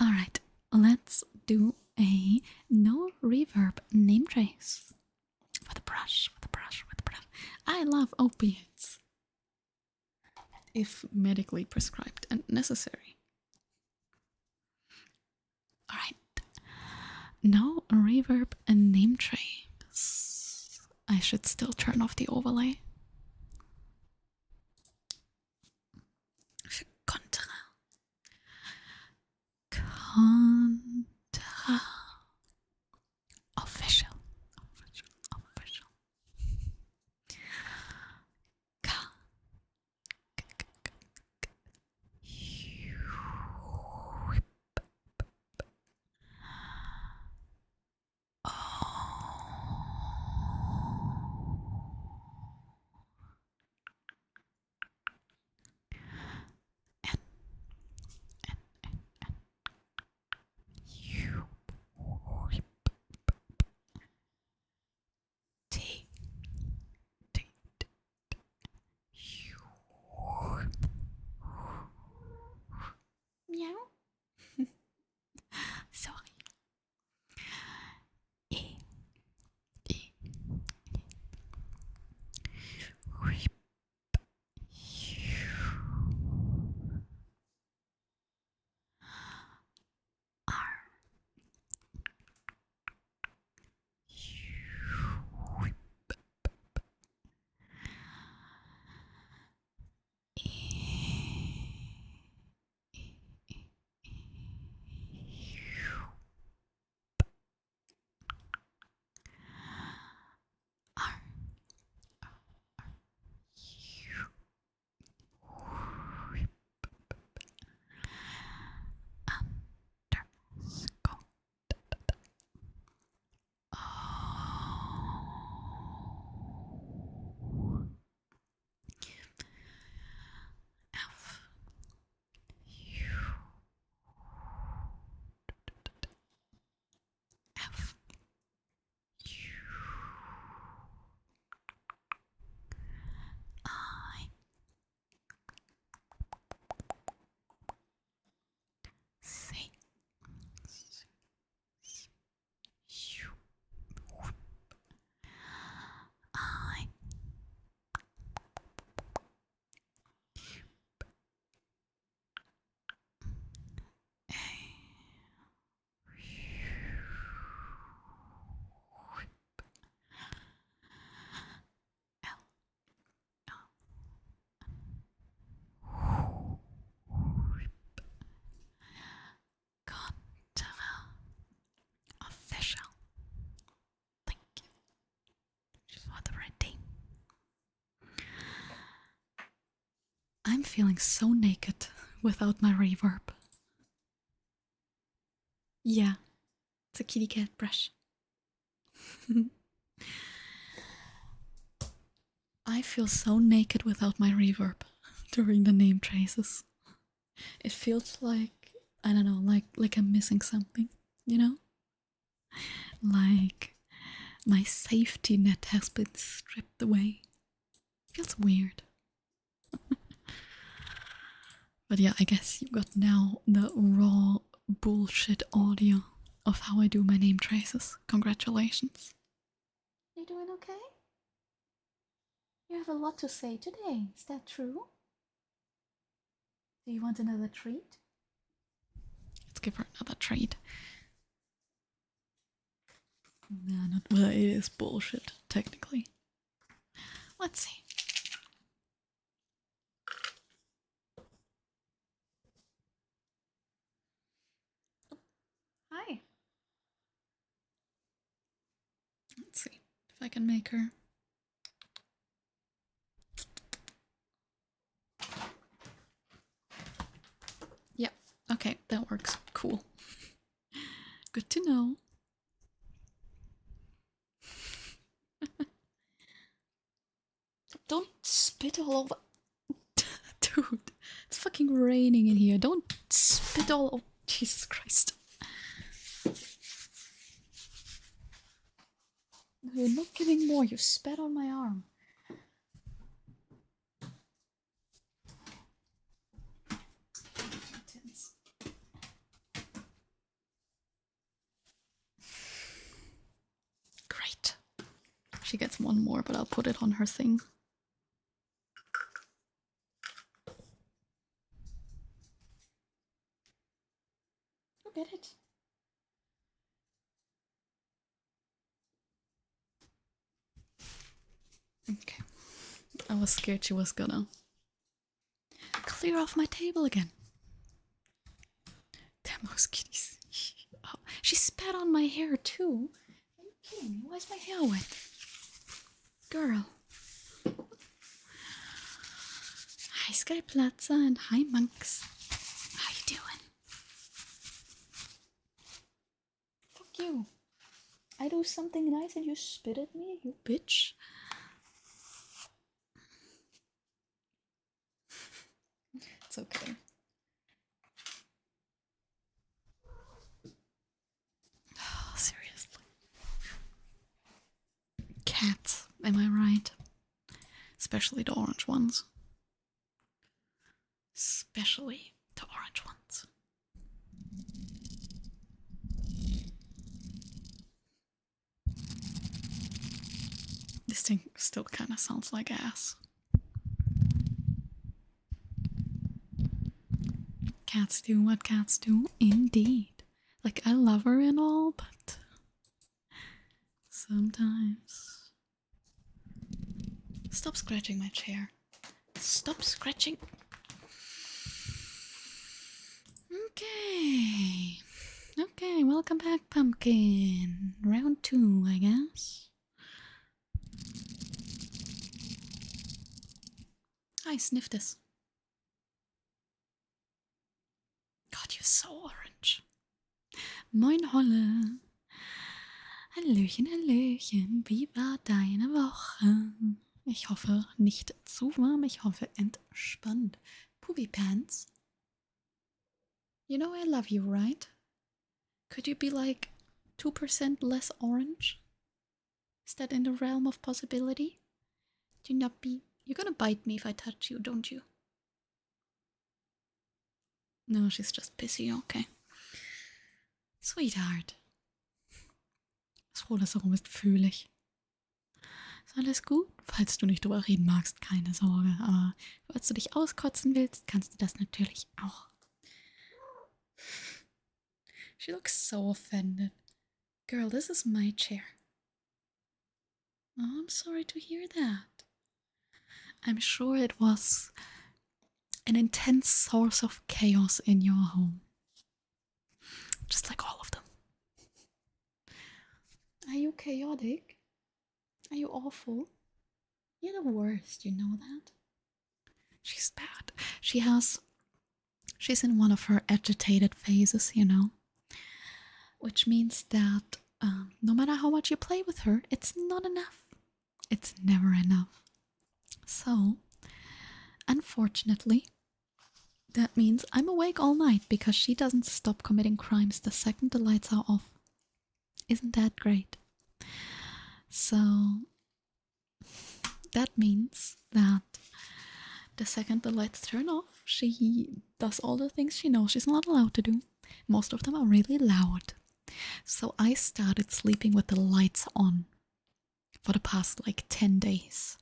Alright, let's do a no reverb name trace. With a brush. I love opiates. If medically prescribed and necessary. Alright. No reverb and name trace. I should still turn off the overlay. Contra. Official. Meow. Sorry. I'm feeling so naked without my reverb. Yeah, it's a kitty cat brush. I feel so naked without my reverb during the name traces. It feels like, I don't know, like I'm missing something, you know? Like my safety net has been stripped away. Feels weird. But yeah, I guess you got now the raw bullshit audio of how I do my name traces. Congratulations. You doing okay? You have a lot to say today, is that true? Do you want another treat? Let's give her another treat. Nah, not well, it is bullshit, technically. Let's see. Hi. Let's see if I can make her. Okay, that works. Cool. Good to know. Don't spit all over. Dude, it's fucking raining in here. Don't spit all over. Jesus Christ. You're not getting more. You spat on my arm. Intense. Great. She gets one more, but I'll put it on her thing. Go get it. Okay. I was scared she was gonna clear off my table again. Damn those kitties. Oh, she spat on my hair too. Are you kidding me? Why is my hair wet? Girl. Hi Sky Plaza and hi Monks. How you doing? Fuck you. I do something nice and you spit at me, you bitch. It's okay. Oh, seriously. Cats, am I right? Especially the orange ones. Especially the orange ones. This thing still kind of sounds like ass. Cats do what cats do, indeed. Like, I love her and all, but sometimes. Stop scratching my chair. Stop scratching. Okay. Okay, welcome back, Pumpkin. Round 2, I guess. I sniff this. God, you're so orange. Moin Holle. Hallöchen, Hallöchen. Wie war deine Woche? Ich hoffe nicht zu warm, ich hoffe entspannt. Poopy Pants. You know I love you, right? Could you be like 2% less orange? Is that in the realm of possibility? Do not be... You're gonna bite me if I touch you, don't you? No, she's just pissy, okay. Sweetheart. So, dass du rum ist, fühle ich. Ist alles gut? Falls du nicht drüber reden magst, keine Sorge. Aber falls du dich auskotzen willst, kannst du das natürlich auch. She looks so offended. Girl, this is my chair. Oh, I'm sorry to hear that. I'm sure it was an intense source of chaos in your home. Just like all of them. Are you chaotic? Are you awful? You're the worst, you know that? She's bad. She's in one of her agitated phases, you know? Which means that no matter how much you play with her, it's not enough. It's never enough. So, unfortunately, that means I'm awake all night because she doesn't stop committing crimes the second the lights are off. Isn't that great? So, that means that the second the lights turn off, she does all the things she knows she's not allowed to do. Most of them are really loud. So I started sleeping with the lights on for the past like 10 days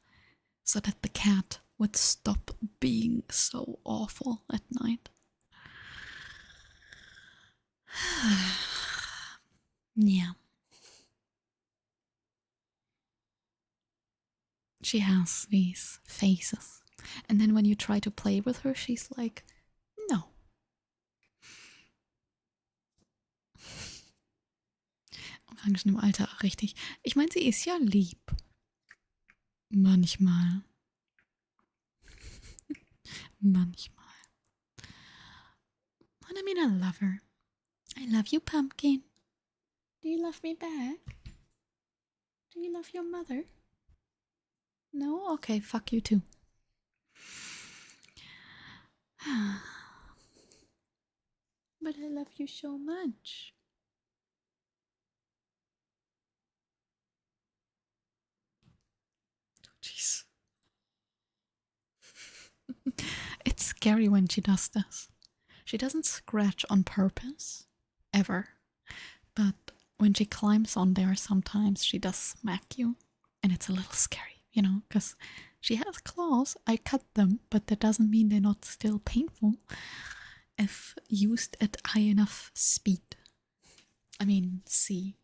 so that the cat would stop being so awful at night. Yeah. She has these phases. And then when you try to play with her, she's like, no. Orangen im Alter, richtig. Ich meine, sie ist ja lieb. Manchmal. Manchmal. And I mean, I love her. I love you, Pumpkin. Do you love me back? Do you love your mother? No? Okay, fuck you too. But I love you so much. Oh, jeez. It's scary when she does this. She doesn't scratch on purpose, ever. But when she climbs on there, sometimes she does smack you. And it's a little scary, you know, because she has claws. I cut them, but that doesn't mean they're not still painful if used at high enough speed. I mean, see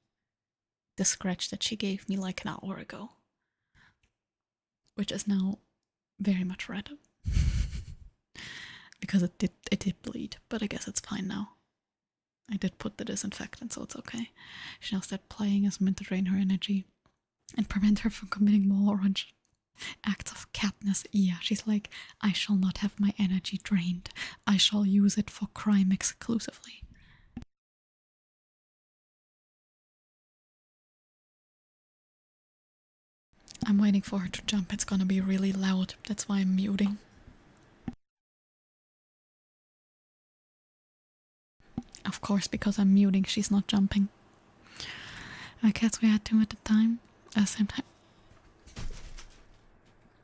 the scratch that she gave me like an hour ago, which is now very much red. Because it did bleed, but I guess it's fine now. I did put the disinfectant, so it's okay. She knows that playing is meant to drain her energy and prevent her from committing more orange acts of catness. Yeah, she's like, I shall not have my energy drained. I shall use it for crime exclusively. I'm waiting for her to jump. It's gonna be really loud. That's why I'm muting. Of course, because I'm muting, she's not jumping. My cats, we had two at a time. At the same time.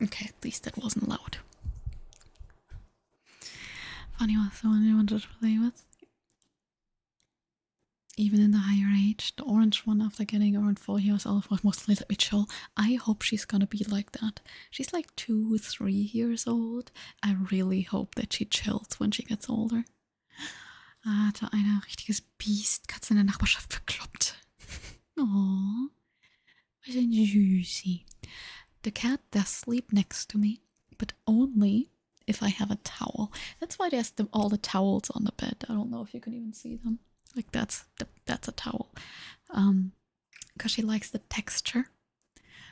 Okay, at least that wasn't loud. Funny was the one you wanted to play with. Even in the higher age, the orange one after getting around 4 years old was mostly let me chill. I hope she's gonna be like that. She's like 2, 3 years old. I really hope that she chills when she gets older. Hatte ein richtiges Biest, Katze in der Nachbarschaft verkloppt. Oh, was ein Süßi. The cat does sleep next to me, but only if I have a towel. That's why there's all the towels on the bed. I don't know if you can even see them. Like that's a towel. Because she likes the texture.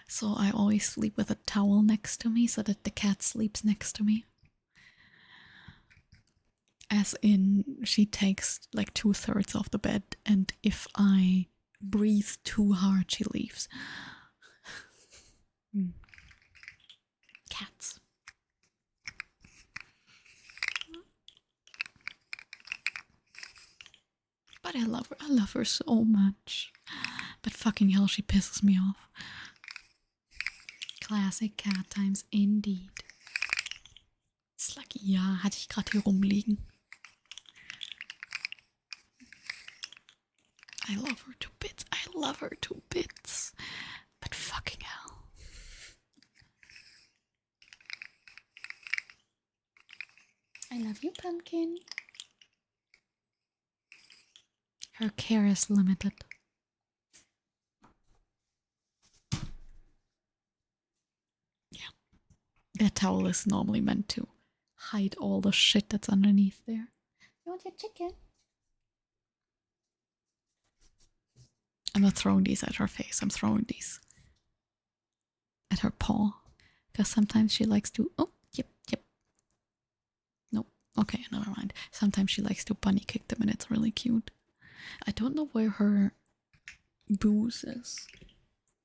So I always sleep with a towel next to me so that the cat sleeps next to me. As in, she takes like 2/3 of the bed, and if I breathe too hard, she leaves. Cats. But I love her so much. But fucking hell, she pisses me off. Classic cat times indeed. Slucky, ja, hatte ich gerade hier rumliegen. I love her to bits. I love her to bits. But fucking hell. I love you, Pumpkin. Her care is limited. Yeah. That towel is normally meant to hide all the shit that's underneath there. You want your chicken? I'm not throwing these at her face. I'm throwing these at her paw. Because sometimes she likes to... Oh, yep. Nope. Okay, never mind. Sometimes she likes to bunny kick them and it's really cute. I don't know where her booze is.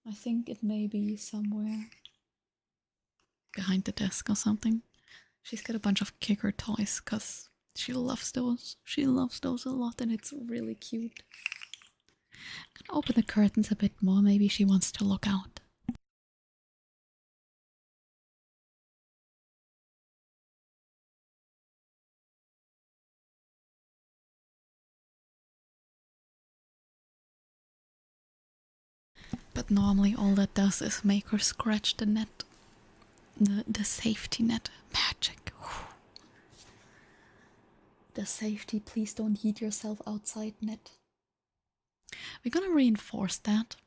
I think it may be somewhere behind the desk or something. She's got a bunch of kicker toys because she loves those. She loves those a lot and it's really cute. I'm gonna open the curtains a bit more. Maybe she wants to look out. But normally all that does is make her scratch the net. The safety net. Magic. The safety, please don't heat yourself outside net. We're gonna reinforce that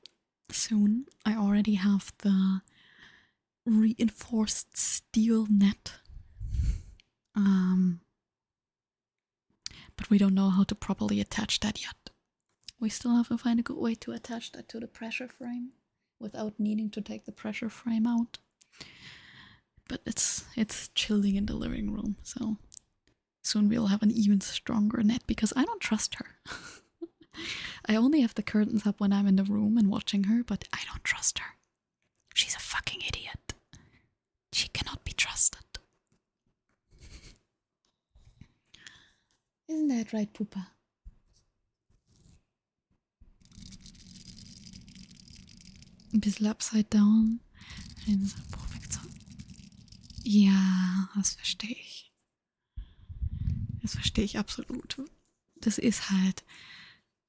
soon. I already have the reinforced steel net. But we don't know how to properly attach that yet. We still have to find a good way to attach that to the pressure frame without needing to take the pressure frame out. But it's chilling in the living room, so Soon we'll have an even stronger net because I don't trust her. I only have the curtains up when I'm in the room and watching her, but I don't trust her. She's a fucking idiot. She cannot be trusted. Isn't that right, Poopa? Ein bisschen upside down. Ja, das verstehe ich. Das verstehe ich absolut. Das ist halt.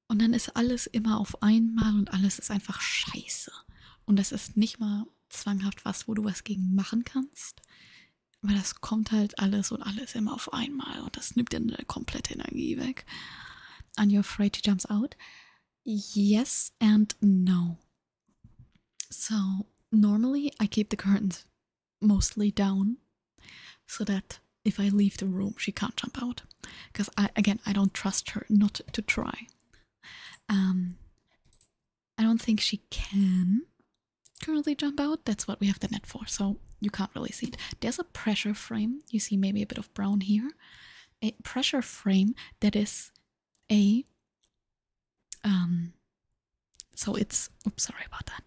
Und dann ist alles immer auf einmal und alles ist einfach scheiße. Und das ist nicht mal zwanghaft was, wo du was gegen machen kannst. Aber das kommt halt alles und alles immer auf einmal. Und das nimmt dir eine komplette Energie weg. And you're afraid she jumps out? Yes and no. So, normally I keep the curtains mostly down so that if I leave the room, she can't jump out. Because, I don't trust her not to try. I don't think she can currently jump out. That's what we have the net for, so you can't really see it. There's a pressure frame. You see maybe a bit of brown here. A pressure frame that is a... so it's... Oops, sorry about that.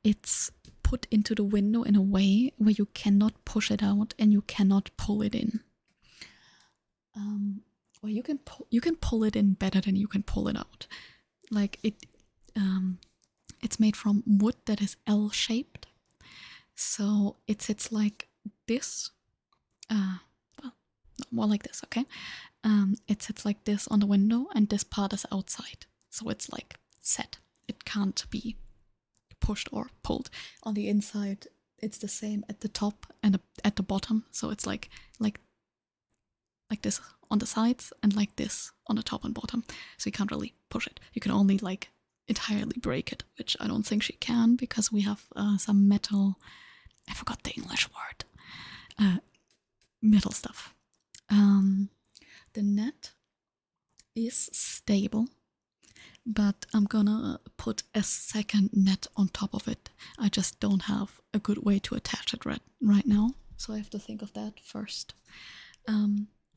It's put into the window in a way where you cannot push it out and you cannot pull it in. Or you can pull it in better than you can pull it out. Like it's made from wood that is L-shaped, so it sits like this. Well, no, more like this. Okay, it sits like this on the window, and this part is outside, so it's like set. It can't be pushed or pulled. On the inside, it's the same at the top and at the bottom, so it's like this on the sides and like this on the top and bottom. So you can't really push it. You can only like entirely break it, which I don't think she can because we have some metal. I forgot the English word. Metal stuff. The net is stable, but I'm gonna put a second net on top of it. I just don't have a good way to attach it right now, so I have to think of that first.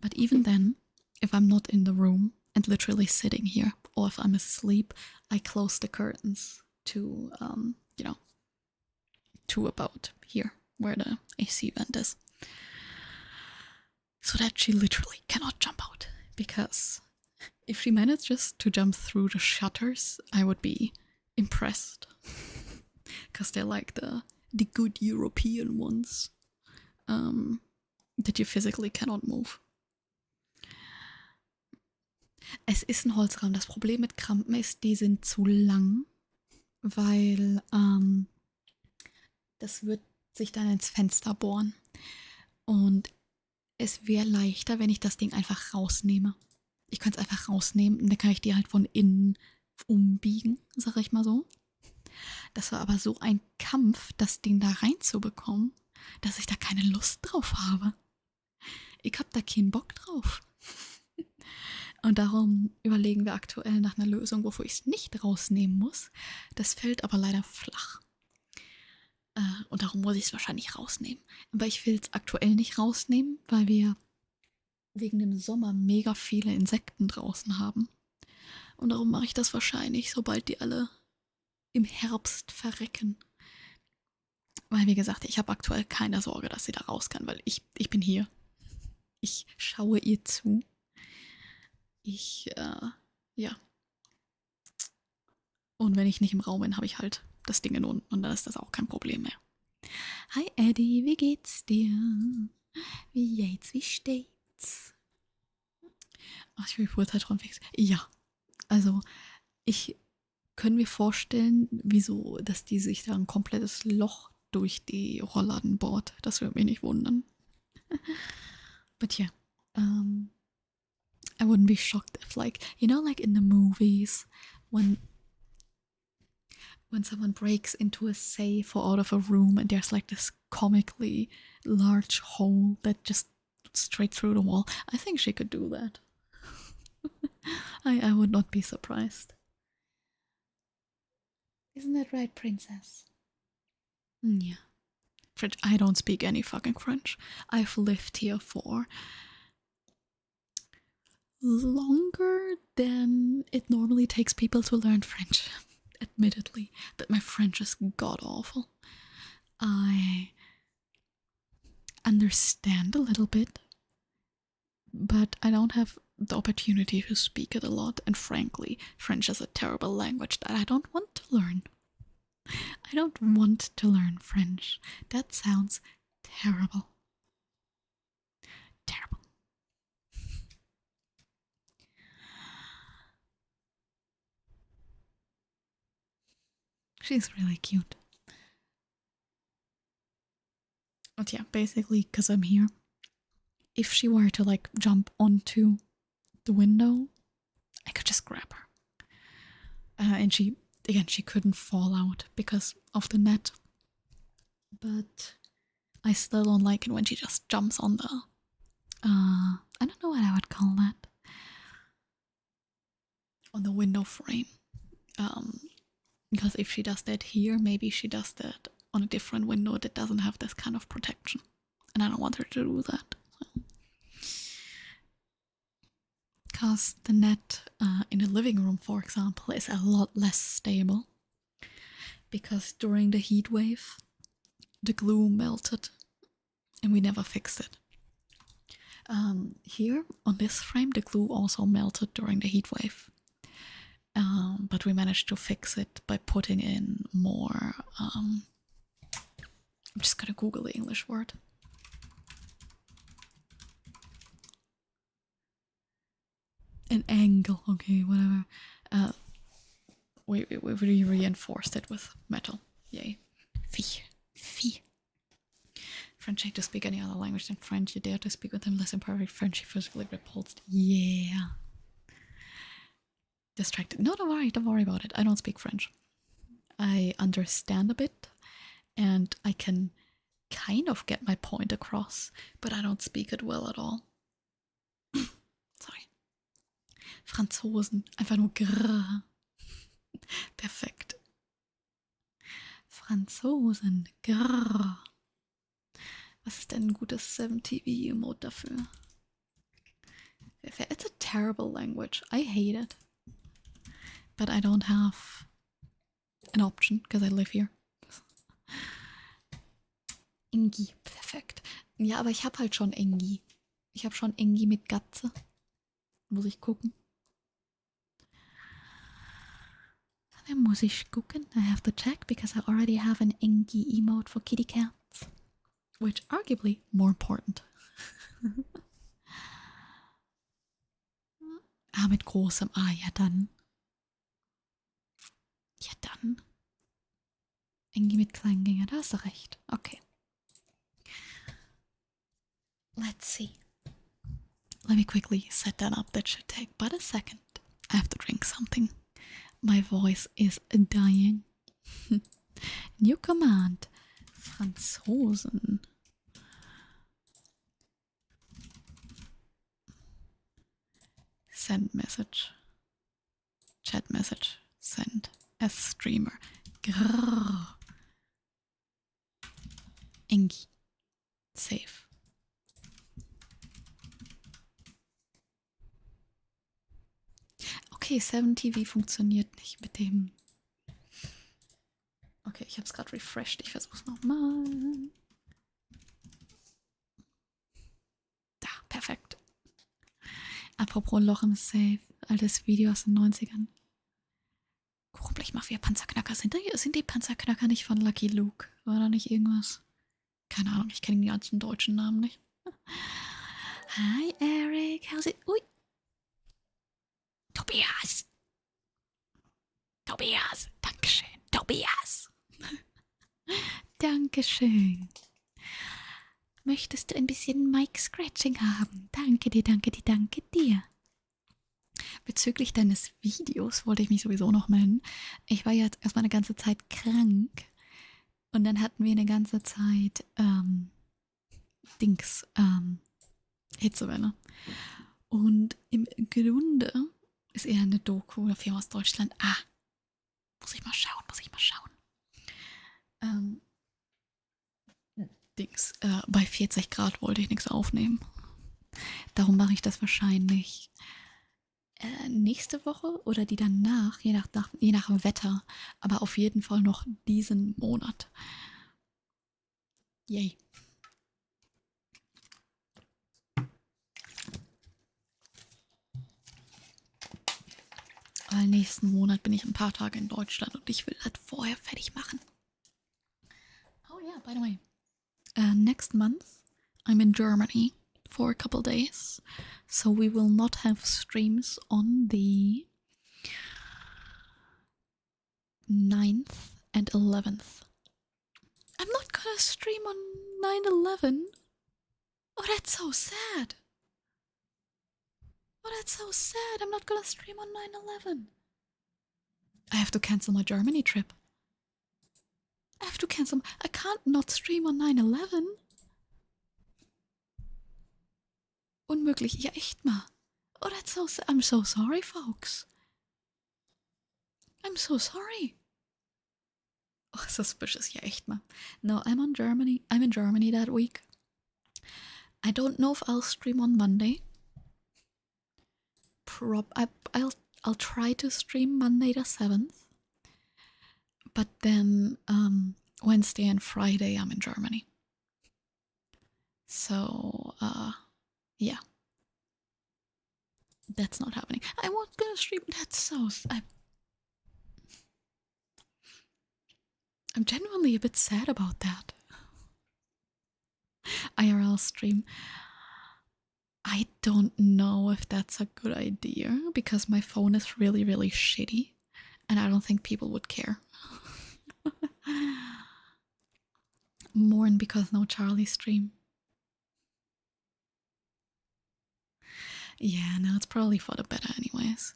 But even then, if I'm not in the room and literally sitting here, or if I'm asleep, I close the curtains to, to about here, where the AC vent is. So that she literally cannot jump out. Because if she manages to jump through the shutters, I would be impressed. Because they're like the good European ones that you physically cannot move. Es ist ein Holzrahmen. Das Problem mit Krampen ist, die sind zu lang, weil das wird sich dann ins Fenster bohren. Und es wäre leichter, wenn ich das Ding einfach rausnehme. Ich könnte es einfach rausnehmen und dann kann ich die halt von innen umbiegen, sag ich mal so. Das war aber so ein Kampf, das Ding da reinzubekommen, dass ich da keine Lust drauf habe. Ich hab da keinen Bock drauf. Und darum überlegen wir aktuell nach einer Lösung, wofür ich es nicht rausnehmen muss. Das fällt aber leider flach. Und darum muss ich es wahrscheinlich rausnehmen. Aber ich will es aktuell nicht rausnehmen, weil wir wegen dem Sommer mega viele Insekten draußen haben. Und darum mache ich das wahrscheinlich, sobald die alle im Herbst verrecken. Weil, wie gesagt, ich habe aktuell keine Sorge, dass sie da raus kann, weil ich bin hier. Ich schaue ihr zu. Ja. Und wenn ich nicht im Raum bin, habe ich halt das Ding in unten und dann ist das auch kein Problem mehr. Hi Eddie, wie geht's dir? Wie steht's? Ach, ich will Uhrzeitraum fix. Ja, also können wir vorstellen, wieso, dass die sich da ein komplettes Loch durch die Rollladen bohrt. Das würde mich nicht wundern. But yeah, I wouldn't be shocked if, like in the movies, when someone breaks into a safe or out of a room and there's like this comically large hole that just straight through the wall. I think she could do that. I would not be surprised. Isn't that right, princess? Yeah. French. I don't speak any fucking French. I've lived here for longer than it normally takes people to learn French, admittedly. But my French is god awful. I understand a little bit, but I don't have the opportunity to speak it a lot, and frankly, French is a terrible language that I don't want to learn. I don't want to learn French. That sounds terrible. Terrible. She's really cute. But yeah, basically, because I'm here, if she were to like jump onto the window, I could just grab her. And she couldn't fall out because of the net. But I still don't like it when she just jumps on the, I don't know what I would call that, on the window frame. Because if she does that here, maybe she does that on a different window that doesn't have this kind of protection. And I don't want her to do that. Because the net in the living room, for example, is a lot less stable. Because during the heat wave, the glue melted and we never fixed it. Here, on this frame, the glue also melted during the heat wave. But we managed to fix it by putting in more... I'm just gonna Google the English word. An angle, okay, whatever. We reinforced it with metal. Yay. Fee. French hate to speak any other language than French. You dare to speak with him less imperfect French, you physically repulsed. Yeah. Distracted. No, don't worry about it. I don't speak French. I understand a bit, and I can kind of get my point across, but I don't speak it well at all. Sorry. Franzosen. Einfach nur grrr. Perfekt. Franzosen. Grrr. Was ist denn ein gutes 7TV-Emote dafür? It's a terrible language. I hate it. But I don't have an option, because I live here. Engi, perfekt. Ja, aber ich habe halt schon Engi. Ich habe schon Engi mit Gatze. Muss ich gucken. Then muss ich gucken. I have to check, because I already have an Engi emote for kitty cats. Which, arguably, more important. Mit großem A, ja dann. Ja dann. Engi mit Kleingänger, da hast du recht. Okay. Let's see. Let me quickly set that up. That should take but a second. I have to drink something. My voice is dying. New command. Franzosen. Send message. Chat message. Send. As streamer. Grrr. Engi. Save. Okay, 7TV funktioniert nicht mit dem. Okay, ich habe es gerade refreshed. Ich versuche es nochmal. Da, perfekt. Apropos Loch im Safe. Altes Video aus den 90ern. Grummelig Mafia-Panzerknacker. Sind die Panzerknacker nicht von Lucky Luke? War da nicht irgendwas? Keine Ahnung, ich kenne die ganzen deutschen Namen nicht. Hi Eric, how's it? Ui. Tobias, Dankeschön. Tobias. Dankeschön. Möchtest du ein bisschen Mic-Scratching haben? Danke dir. Bezüglich deines Videos wollte ich mich sowieso noch melden. Ich war jetzt erstmal eine ganze Zeit krank. Und dann hatten wir eine ganze Zeit Hitzewelle. Und im Grunde ist eher eine Doku oder Film aus Deutschland. Muss ich mal schauen. Bei 40 Grad wollte ich nichts aufnehmen. Darum mache ich das wahrscheinlich nächste Woche oder die danach, je nach dem Wetter, aber auf jeden Fall noch diesen Monat. Yay. Weil nächsten Monat bin ich ein paar Tage in Deutschland und ich will das vorher fertig machen. Oh yeah, by the way. Next month I'm in Germany for a couple days. So we will not have streams on the 9th and 11th. I'm not gonna stream on 9/11. Oh, that's so sad. Oh, that's so sad. I'm not gonna stream on 9/11. I have to cancel my Germany trip. I have to cancel. I can't not stream on 9/11. Unmöglich. Ja, echt mal. Oh, that's so sad. I'm so sorry, folks. I'm so sorry. Oh, suspicious. Ja, echt mal. No, I'm in Germany that week. I don't know if I'll stream on Monday. I'll try to stream Monday the 7th. But then Wednesday and Friday I'm in Germany. So, yeah. That's not happening. I won't gonna stream. That's so... I'm genuinely a bit sad about that. IRL stream. I don't know if that's a good idea because my phone is really, really shitty and I don't think people would care. Mourn because no Charlie stream. Yeah, no, it's probably for the better anyways.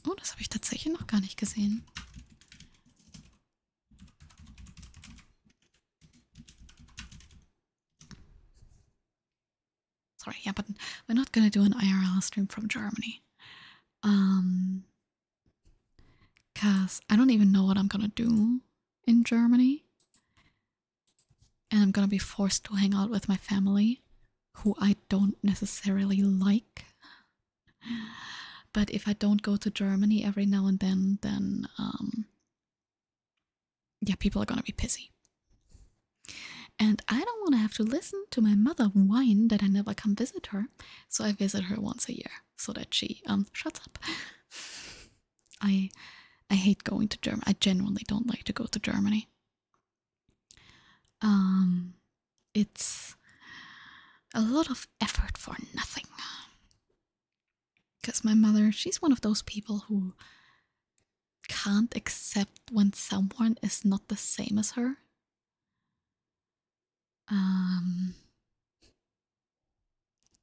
Oh, das habe ich tatsächlich noch gar nicht gesehen. Sorry, yeah, but we're not gonna do an IRL stream from Germany. Cause I don't even know what I'm gonna do in Germany. And I'm gonna be forced to hang out with my family, who I don't necessarily like. But if I don't go to Germany every now and then yeah, people are gonna be pissy. And I don't want to have to listen to my mother whine that I never come visit her, so I visit her once a year so that she shuts up. I hate going to Germany. I genuinely don't like to go to Germany. It's a lot of effort for nothing. Because my mother, she's one of those people who can't accept when someone is not the same as her. And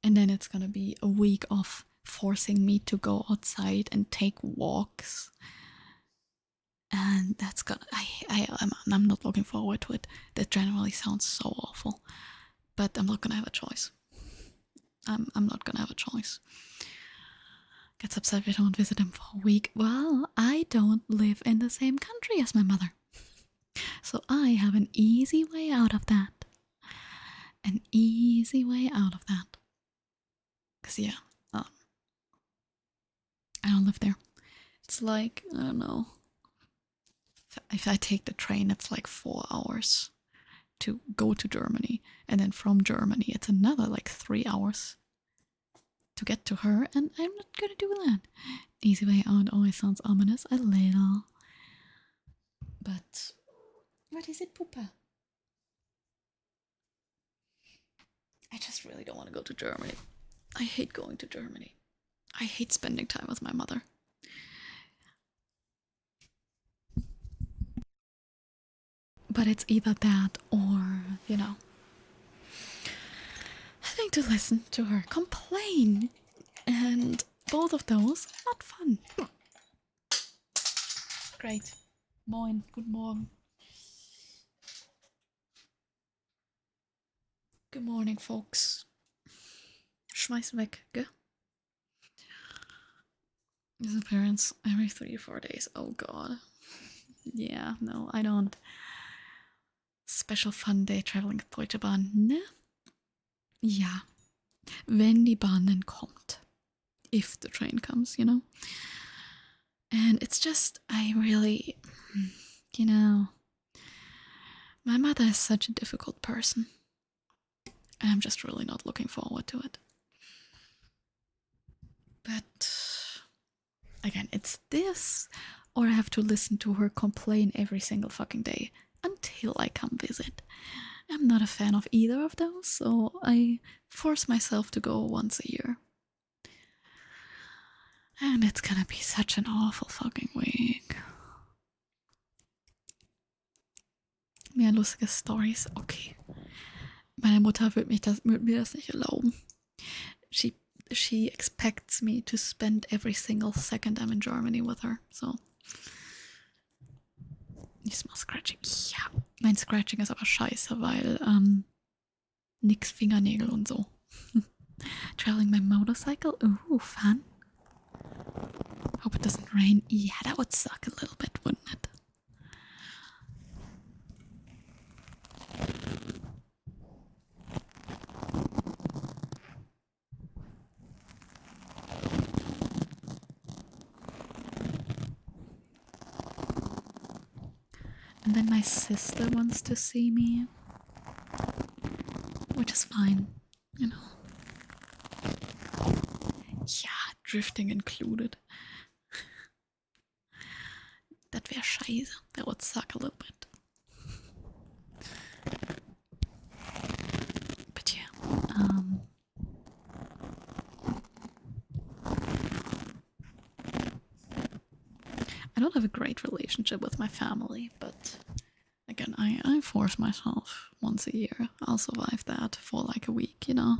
then it's gonna be a week of forcing me to go outside and take walks. And that's gonna, I'm not looking forward to it. That generally sounds so awful. But I'm not gonna have a choice. I'm not gonna have a choice. Gets upset if I don't visit him for a week. Well, I don't live in the same country as my mother. So I have an easy way out of that. An easy way out of that. Because, yeah, I don't live there. It's like, I don't know. If I take the train, it's like 4 hours to go to Germany. And then from Germany, it's another like 3 hours to get to her. And I'm not gonna do that. Easy way out always sounds ominous. A little. But, what is it, Poopa? I just really don't want to go to Germany. I hate going to Germany. I hate spending time with my mother. But it's either that or, you know, having to listen to her complain. And both of those, not fun. Great. Moin, guten Morgen. Good morning, folks. Schmeiß weg, gell? His appearance every 3 to 4 days. Oh god. Yeah, no, I don't. Special Fun Day traveling with Deutsche Bahn, ne? Ja, wenn die Bahn dann kommt. If the train comes, you know? And it's just, I really, you know, my mother is such a difficult person. And I'm just really not looking forward to it. But again, it's this, or I have to listen to her complain every single fucking day until I come visit. I'm not a fan of either of those, so I force myself to go once a year. And it's gonna be such an awful fucking week. Mehr lustige Stories, okay. Meine Mutter wird mir das nicht erlauben. She expects me to spend every single second I'm in Germany with her, so. Diesmal Scratching. Ja, mein Scratching ist aber scheiße, weil nix Fingernägel und so. Traveling my motorcycle? Ooh, fun. Hope it doesn't rain. Yeah, that would suck a little bit, wouldn't it? And then my sister wants to see me, which is fine, you know. Yeah, drifting included. That wäre scheiße. That would suck a little bit. But yeah, I don't have a great relationship with my family, but again, I force myself once a year. I'll survive that for like a week, you know?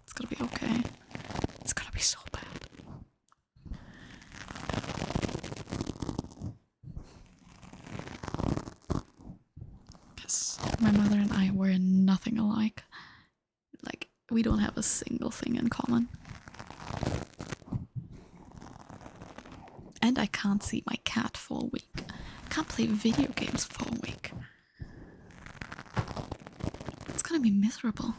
It's gonna be okay. It's gonna be so bad. Because my mother and I were nothing alike. Like, we don't have a single thing in common. And I can't see my cat for a week. I can't play video games for a week. It's gonna be miserable.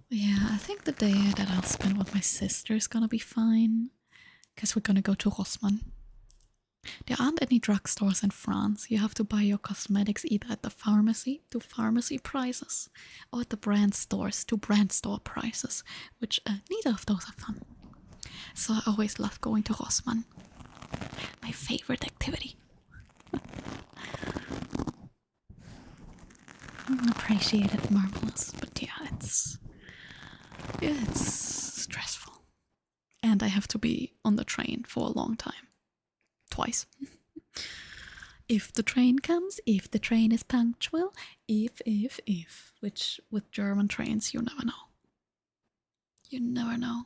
Yeah, I think the day that I'll spend with my sister is gonna be fine. Because we're gonna go to Rossmann. There aren't any drugstores in France. You have to buy your cosmetics either at the pharmacy to pharmacy prices or at the brand stores to brand store prices, which neither of those are fun. So I always love going to Rossmann. My favorite activity. Appreciate it, marvelous, but yeah, it's stressful. And I have to be on the train for a long time. Twice. If the train comes, if the train is punctual, if, which with German trains, you never know. You never know.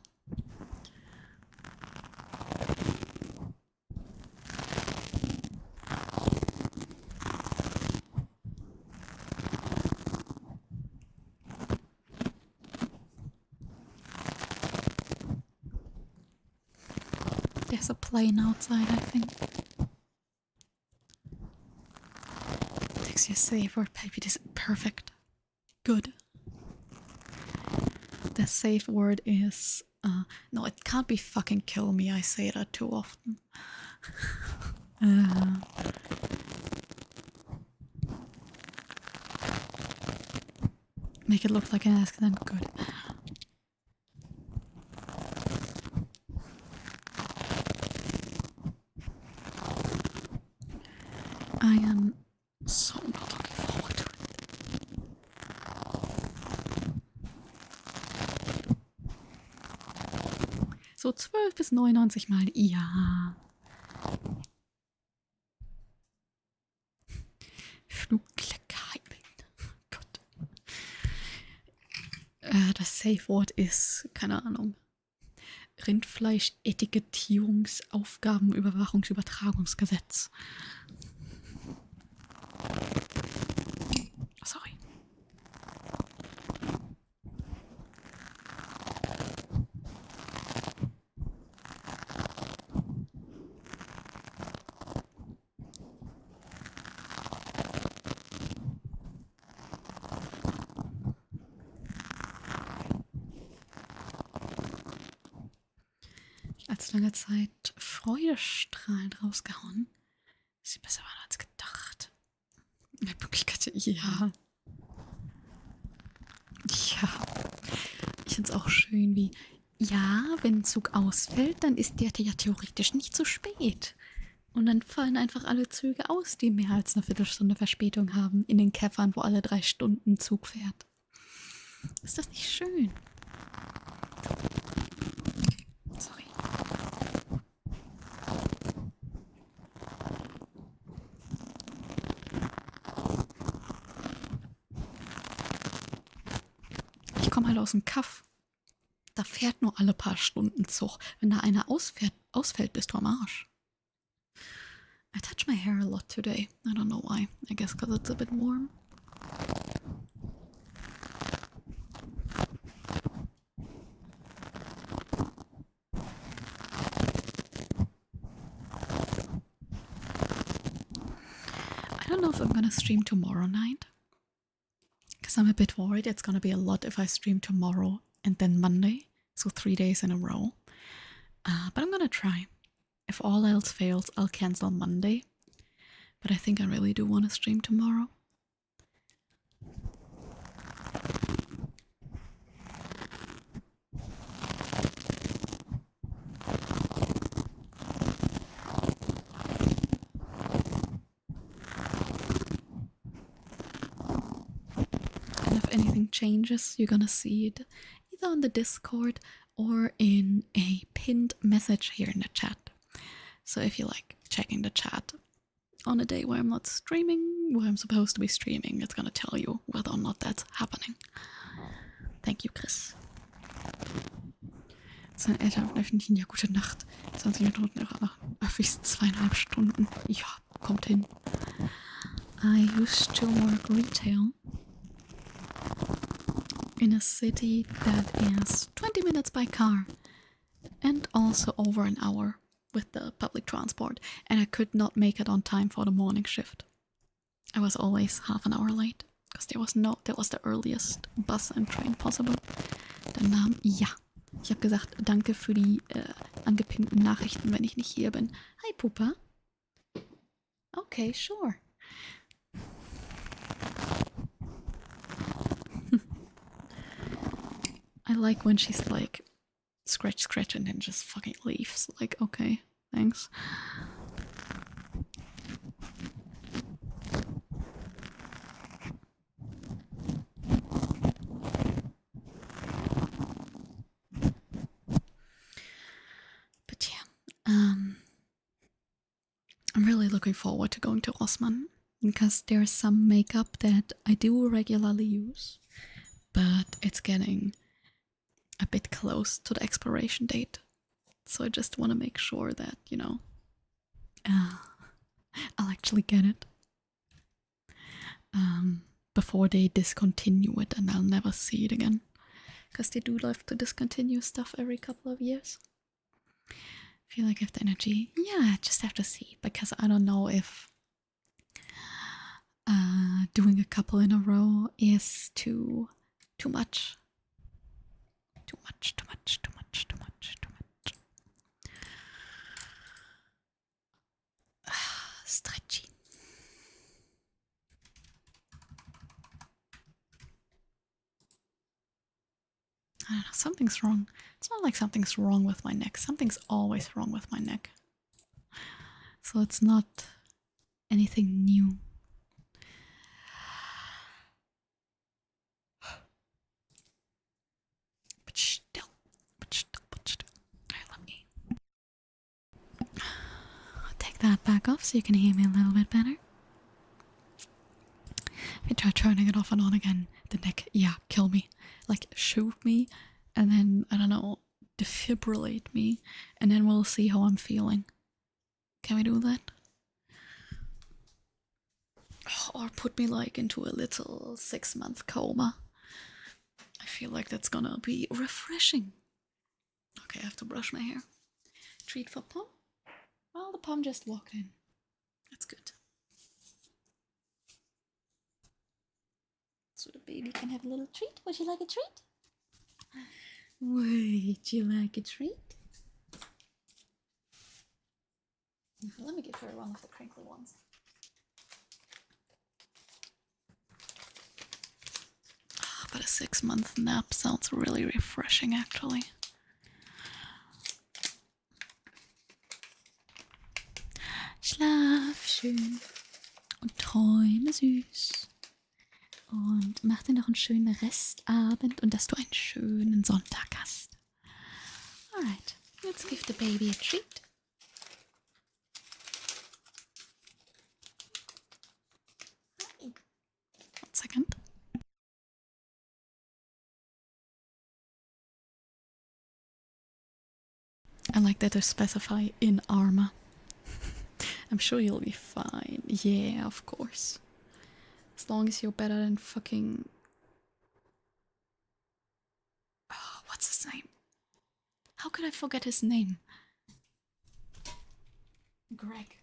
There's a plane outside, I think. Text your safe word, baby. This is perfect. Good. The safe word is no, it can't be fucking kill me. I say that too often. Make it look like an accident. Good. I am so not looking forward to it. So 12 bis 99 Mal. Ja. Flugglückheiten. Gott. Das Safe Word ist, keine Ahnung. Rindfleisch-Etikettierungsaufgabenüberwachungsübertragungsgesetz. Sorry. jetzt lange Zeit freudestrahlend rausgehauen. Dass sie besser waren als gedacht. In Wirklichkeit, ja. Ja. Ich finde es auch schön, wie, ja, wenn ein Zug ausfällt, dann ist der ja theoretisch nicht zu spät. Und dann fallen einfach alle Züge aus, die mehr als eine Viertelstunde Verspätung haben, in den Käffern, wo alle 3 Stunden Zug fährt. Ist das nicht schön? Sorry. Ich komme halt aus dem Kaff. Da fährt nur alle paar Stunden Zug. Wenn da einer ausfällt, bist du am Arsch. I touch my hair a lot today. I don't know why. I guess because it's a bit warm. I don't know if I'm gonna stream tomorrow night. Because I'm a bit worried it's gonna be a lot if I stream tomorrow and then Monday. So 3 days in a row. But I'm gonna try. If all else fails, I'll cancel Monday. But I think I really do want to stream tomorrow. And if anything changes, you're gonna see it either on the Discord or in a pinned message here in the chat. So if you like checking the chat on a day where I'm not streaming, where I'm supposed to be streaming, it's gonna tell you whether or not that's happening. Thank you, Chris. Seine Eltern öffnen ihn ja gute Nacht. 20 Minuten Öffis 2,5 Stunden. Ja, kommt hin. I used to work retail in a city that is 20 minutes by car and also over an hour with the public transport, and I could not make it on time for the morning shift. I was always half an hour late because there was the earliest bus and train possible. Dann ja, ich habe gesagt, danke für die angepinnten Nachrichten, wenn ich nicht hier bin. Hi Pupa. Okay, sure. I like when she's like scratch and then just fucking leaves. Like, okay, thanks. But yeah, I'm really looking forward to going to Rossmann because there's some makeup that I do regularly use, but it's getting a bit close to the expiration date. So I just want to make sure that, you know, I'll actually get it before they discontinue it and I'll never see it again. Because they do love to discontinue stuff every couple of years. I feel like I have the energy. Yeah, I just have to see. Because I don't know if doing a couple in a row is too much. Too much. Stretchy. I don't know, something's wrong. It's not like something's wrong with my neck. Something's always wrong with my neck. So it's not anything new. But still. Alright, let me take that back off so you can hear me a little bit better. If I try turning it off and on again, the neck, yeah, kill me. Like, shoot me, and then, I don't know, defibrillate me, and then we'll see how I'm feeling. Can we do that? Or put me, like, into a little 6-month coma. I feel like that's gonna be refreshing. Okay, I have to brush my hair. Treat for Pom? Well, the Pom just walked in. That's good. So the baby can have a little treat. Would you like a treat? Would you like a treat? Let me give her one of the crinkly ones. But a 6-month nap sounds really refreshing, actually. Schlaf schön und träume süß. Und mach dir noch einen schönen Restabend und dass du einen schönen Sonntag hast. Alright, let's give the baby a treat. Hi. 1 second. I like that they specify in armor. I'm sure you'll be fine. Yeah, of course. As long as you're better than fucking... Oh, what's his name? How could I forget his name? Greg.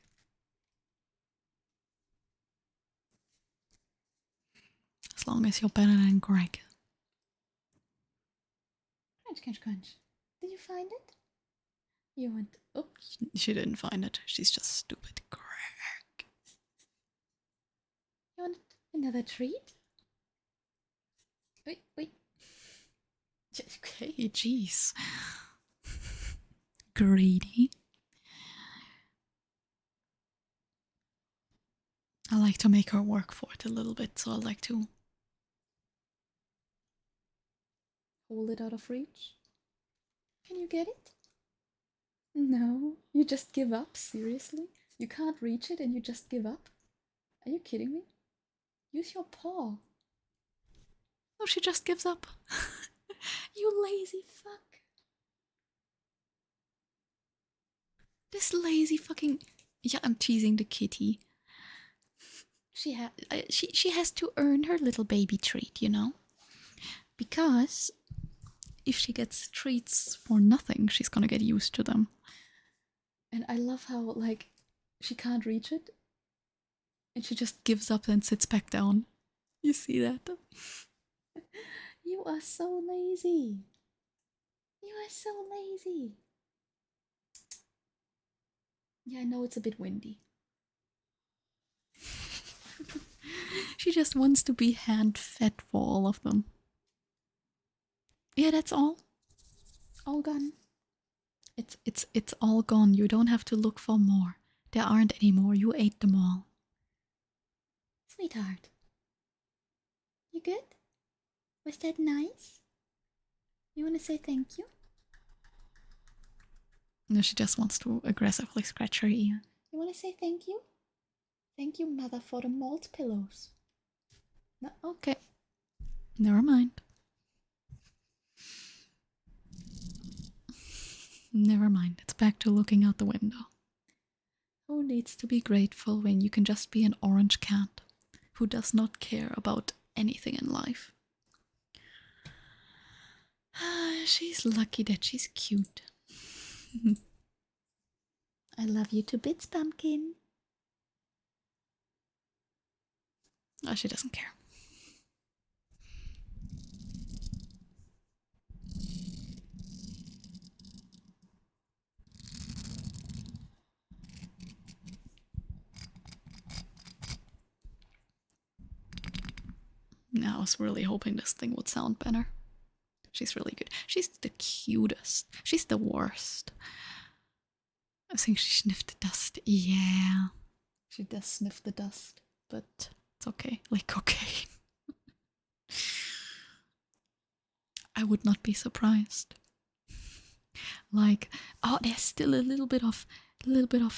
As long as you're better than Greg. Crunch, crunch, crunch. Did you find it? You went... Oh, she didn't find it. She's just stupid. Greg. You want another treat? Wait, wait. Okay, jeez. Greedy. I like to make her work for it a little bit, so I like to hold it out of reach. Can you get it? No, you just give up, seriously? You can't reach it and you just give up? Are you kidding me? Use your paw. No, she just gives up. You lazy fuck. This lazy fucking... Yeah, I'm teasing the kitty. She has to earn her little baby treat, you know? Because if she gets treats for nothing, she's gonna get used to them. And I love how, like, she can't reach it. And she just gives up and sits back down. You see that? You are so lazy. You are so lazy. Yeah, I know it's a bit windy. She just wants to be hand-fed for all of them. Yeah, that's all. All gone. It's all gone. You don't have to look for more. There aren't any more. You ate them all. Sweetheart. You good? Was that nice? You want to say thank you? No, she just wants to aggressively scratch her ear. You want to say thank you? Thank you, mother, for the mold pillows. No, okay. Never mind. Never mind. It's back to looking out the window. Who needs to be grateful when you can just be an orange cat who does not care about anything in life? She's lucky that she's cute. I love you to bits, pumpkin. Oh, she doesn't care. I was really hoping this thing would sound better. She's really good. She's the cutest. She's the worst. I think she sniffed the dust. Yeah. She does sniff the dust, but it's okay. Like cocaine. I would not be surprised. Like, oh, there's still a little bit of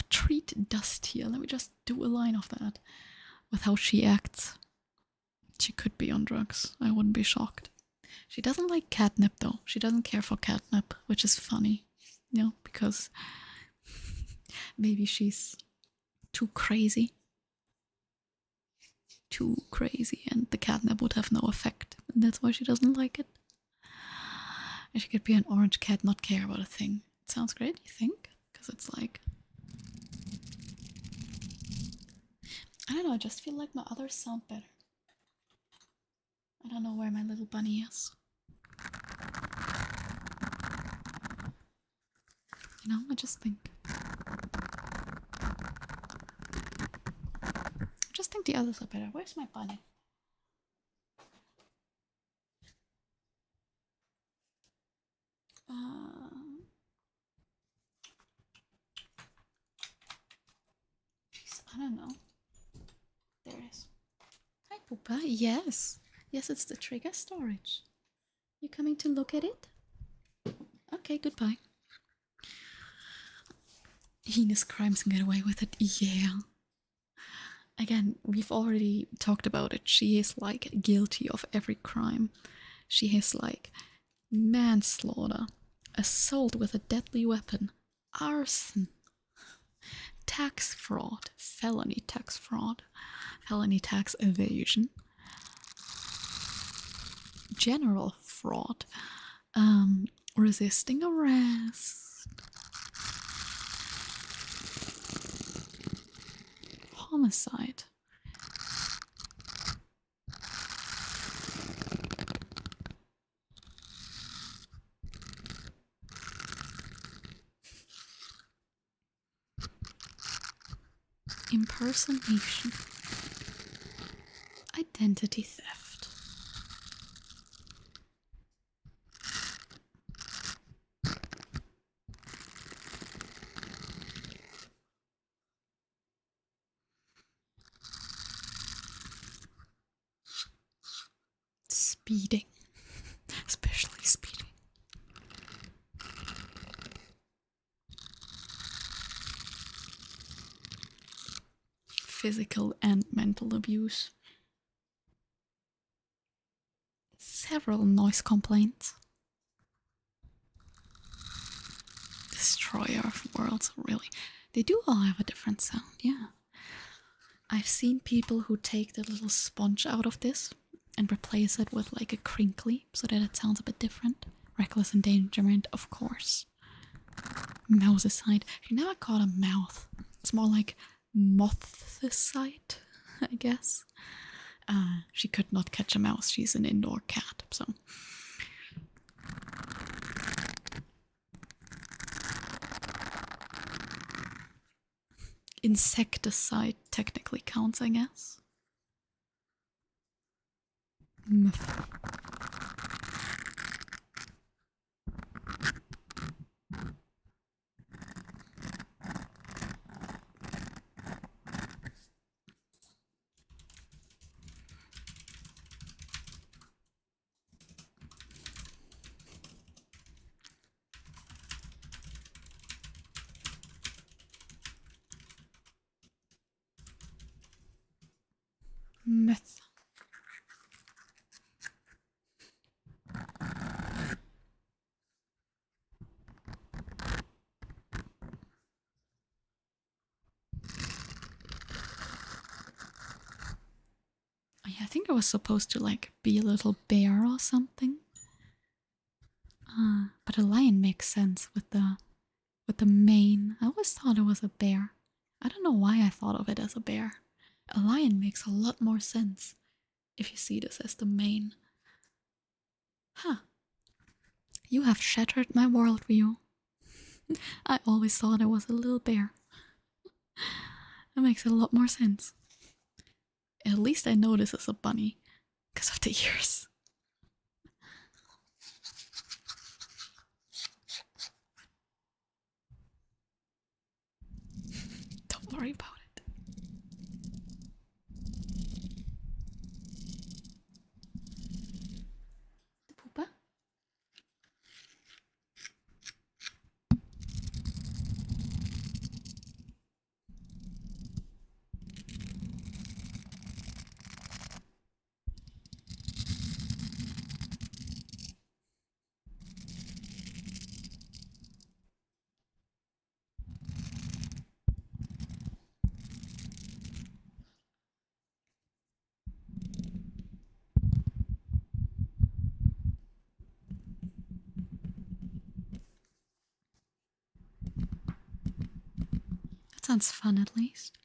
treat dust here. Let me just do a line of that. With how she acts. She could be on drugs. I wouldn't be shocked. She doesn't like catnip though. She doesn't care for catnip, which is funny. You know, because maybe she's too crazy. Too crazy, and the catnip would have no effect. And that's why she doesn't like it. And she could be an orange cat, not care about a thing. It sounds great, you think? Because it's like... I don't know, I just feel like my others sound better. I don't know where my little bunny is. You know, I just think... think the others are better. Where's my bunny? I don't know. There it is. Hi, Poopa. Yes. Yes, it's the trigger storage. You coming to look at it? Okay, goodbye. Heinous crimes and get away with it. Yeah. Again, we've already talked about it. She is like guilty of every crime. She is like manslaughter, assault with a deadly weapon, arson, tax fraud, felony tax fraud, felony tax evasion, general fraud, resisting arrest, homicide. Impersonation. Identity theft. Speeding. Especially speeding. Physical and mental abuse. Several noise complaints. Destroyer of worlds, really. They do all have a different sound, yeah. I've seen people who take the little sponge out of this and replace it with like a crinkly so that it sounds a bit different. Reckless endangerment, of course. Mousicide. You never call it a mouth. It's more like mothicide, I guess. She could not catch a mouse. She's an indoor cat, so. Insecticide technically counts, I guess. Myth. Myth. I think it was supposed to like be a little bear or something. But a lion makes sense with the mane. I always thought it was a bear. I don't know why I thought of it as a bear. A lion makes a lot more sense if you see this as the mane. Huh. You have shattered my worldview. I always thought it was a little bear. That makes a lot more sense. At least I know this is a bunny because of the ears. Don't worry about it. The poopa? That sounds fun at least.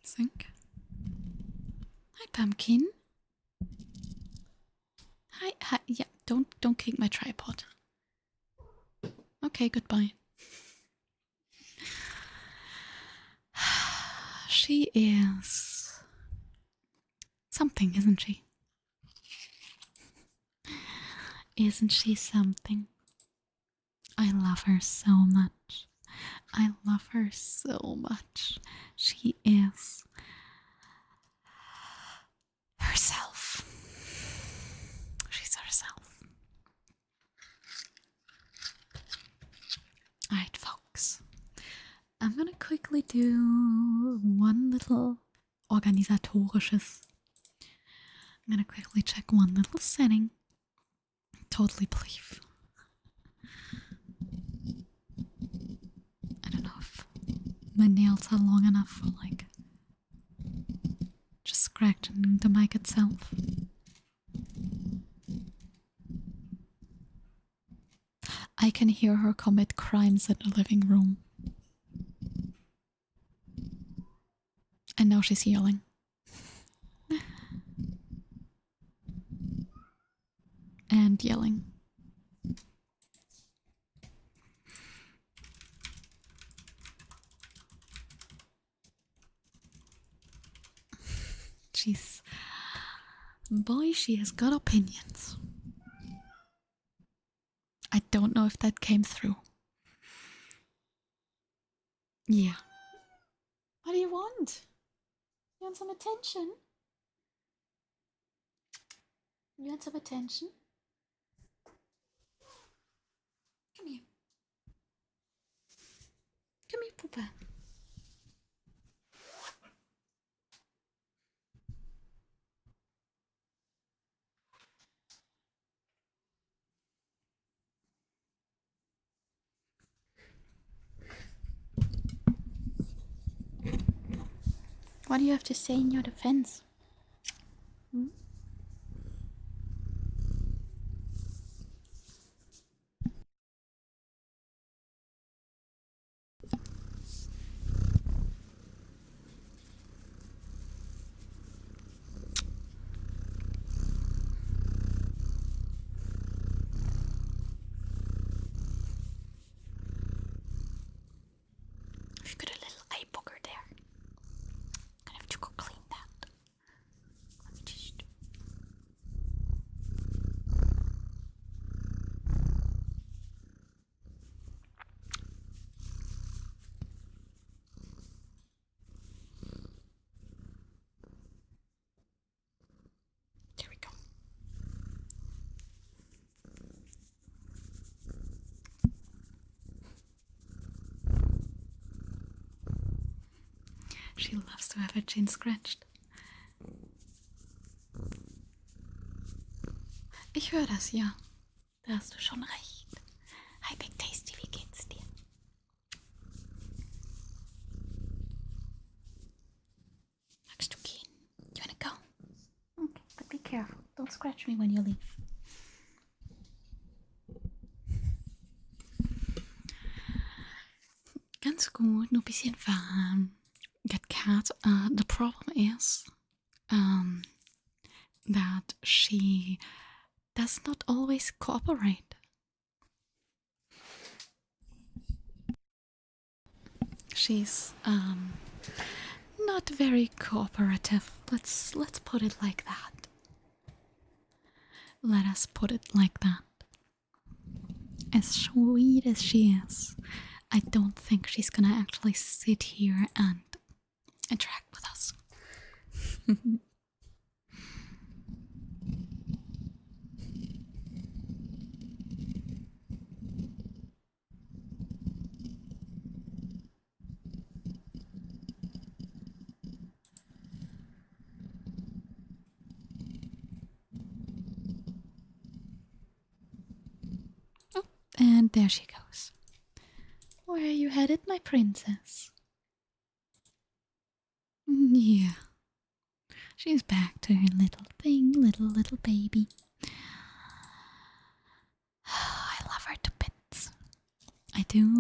Think. Hi, Pumpkin. Hi. Yeah, don't kick my tripod. Okay, goodbye. She is something, isn't she? Isn't she something? I love her so much. I love her so much. She is herself. She's herself. Alright, folks. I'm gonna quickly do one little organisatorisches. I'm gonna quickly check one little setting. Totally believe. I don't know if my nails are long enough for like just scratching the mic itself. I can hear her commit crimes in the living room. And now she's yelling. And yelling. Jeez. Boy, she has got opinions. I don't know if that came through. Yeah. What do you want? You want some attention? You want some attention? Come here. Come here, Poopa. What do you have to say in your defense? Hmm? You've got a little eye booger there. Gonna have to go clean that. Let me just. There we go. She loves to have her chin scratched. Ich höre das, ja. Da hast du schon recht. Hi, Big Tasty, wie geht's dir? Magst du gehen? You wanna go? Okay, but be careful. Don't scratch me when you leave. Ganz gut, nur ein bisschen warm. Get cat. The problem is that she does not always cooperate. She's not very cooperative. Let's put it like that. Let us put it like that. As sweet as she is, I don't think she's gonna actually sit here and interact with us. Oh, and there she goes. Where are you headed, my princess? Yeah. She's back to her little thing, little baby. I love her to bits. I do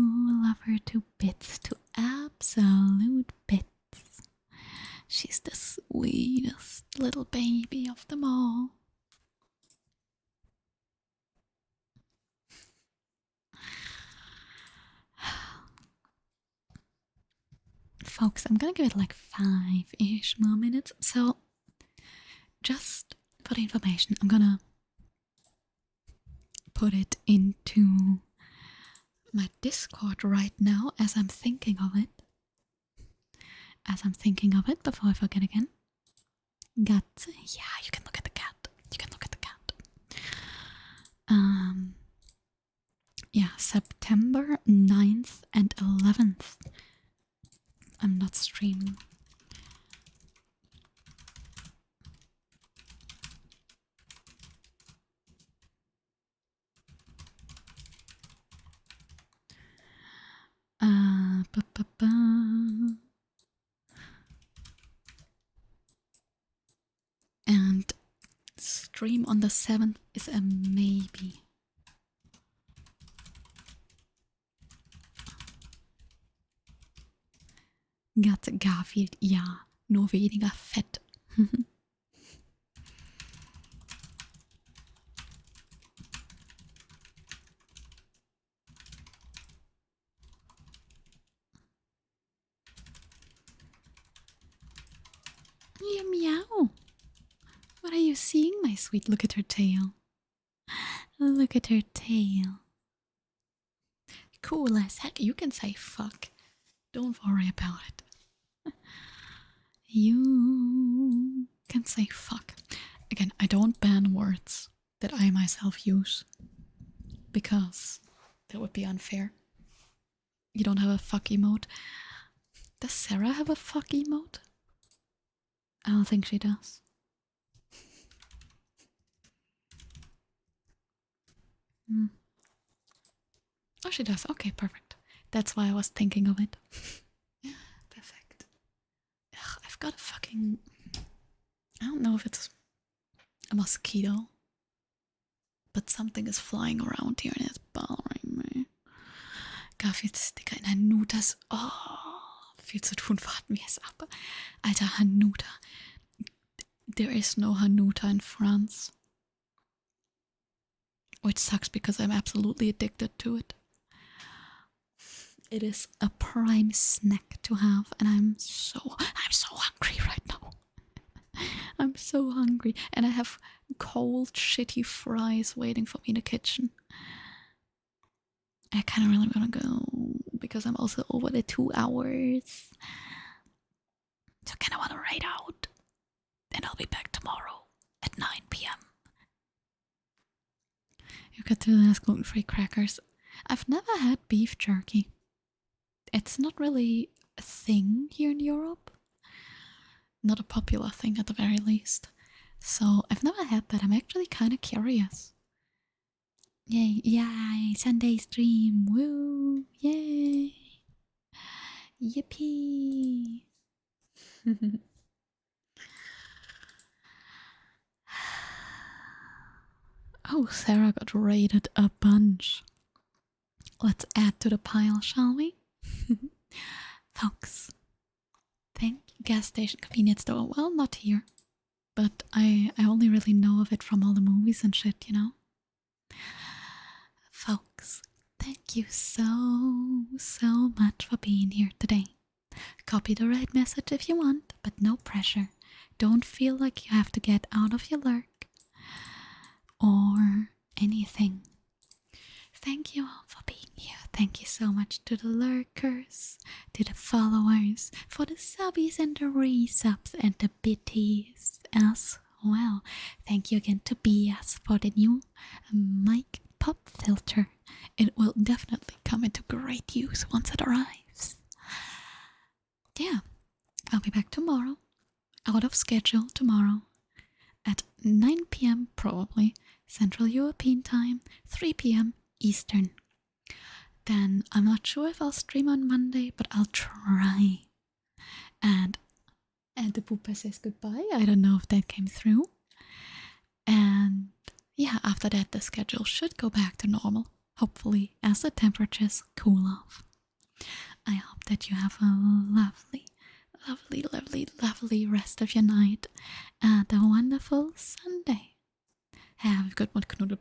love her to bits, to absolute bits. folks, I'm gonna give it like 5-ish more minutes. So, just for the information, I'm gonna put it into my Discord right now as I'm thinking of it. Before I forget again. Yeah, you can look at the cat. Yeah, September 9th and 11th. I'm not streaming. And stream on the 7th is a maybe. Got Garfield, ja, nur weniger fett. Yeah, meow. What are you seeing, my sweet? Look at her tail. Look at her tail. Cool as heck. You can say fuck. Don't worry about it. You can say fuck. Again, I don't ban words that I myself use because that would be unfair. You don't have a fuck emote. Does Sarah have a fuck emote? I don't think she does. Oh, she does. Okay, perfect. That's why I was thinking of it. Perfect. Ugh, I've got a fucking... I don't know if it's a mosquito, but something is flying around here and it's bothering me. Garfield-Sticker in Hanutas. Oh, viel zu tun. Warten wir es ab. Alter, Hanuta. There is no Hanuta in France. Which sucks because I'm absolutely addicted to it. It is a prime snack to have, and I'm so hungry right now. I'm so hungry, and I have cold, shitty fries waiting for me in the kitchen. I kind of really want to go because I'm also over the 2 hours. So I kind of want to ride out, and I'll be back tomorrow at 9 p.m. You got to ask gluten-free crackers. I've never had beef jerky. It's not really a thing here in Europe. Not a popular thing at the very least. So I've never had that. I'm actually kind of curious. Yay, yay, Sunday stream, woo, yay. Yippee. Oh, Sarah got raided a bunch. Let's add to the pile, shall we? Folks, thank you. Gas station, convenience store. Well, not here, but I only really know of it from all the movies and shit, you know. Folks, thank you so much for being here today. Copy the right message if you want, but no pressure. Don't feel like you have to get out of your lurk or anything. Thank you all for being here. Thank you so much to the lurkers, to the followers, for the subbies and the resubs and the bitties as well. Thank you again to BS for the new mic pop filter. It will definitely come into great use once it arrives. Yeah, I'll be back tomorrow, out of schedule tomorrow, at 9 p.m. probably, Central European Time, 3 p.m. Eastern. Then I'm not sure if I'll stream on Monday, but I'll try. And the pooper says goodbye. I don't know if that came through. And yeah, after that the schedule should go back to normal, hopefully, as the temperatures cool off. I hope that you have a lovely, lovely, lovely, lovely rest of your night and a wonderful Sunday. Have a good one, Knuddel.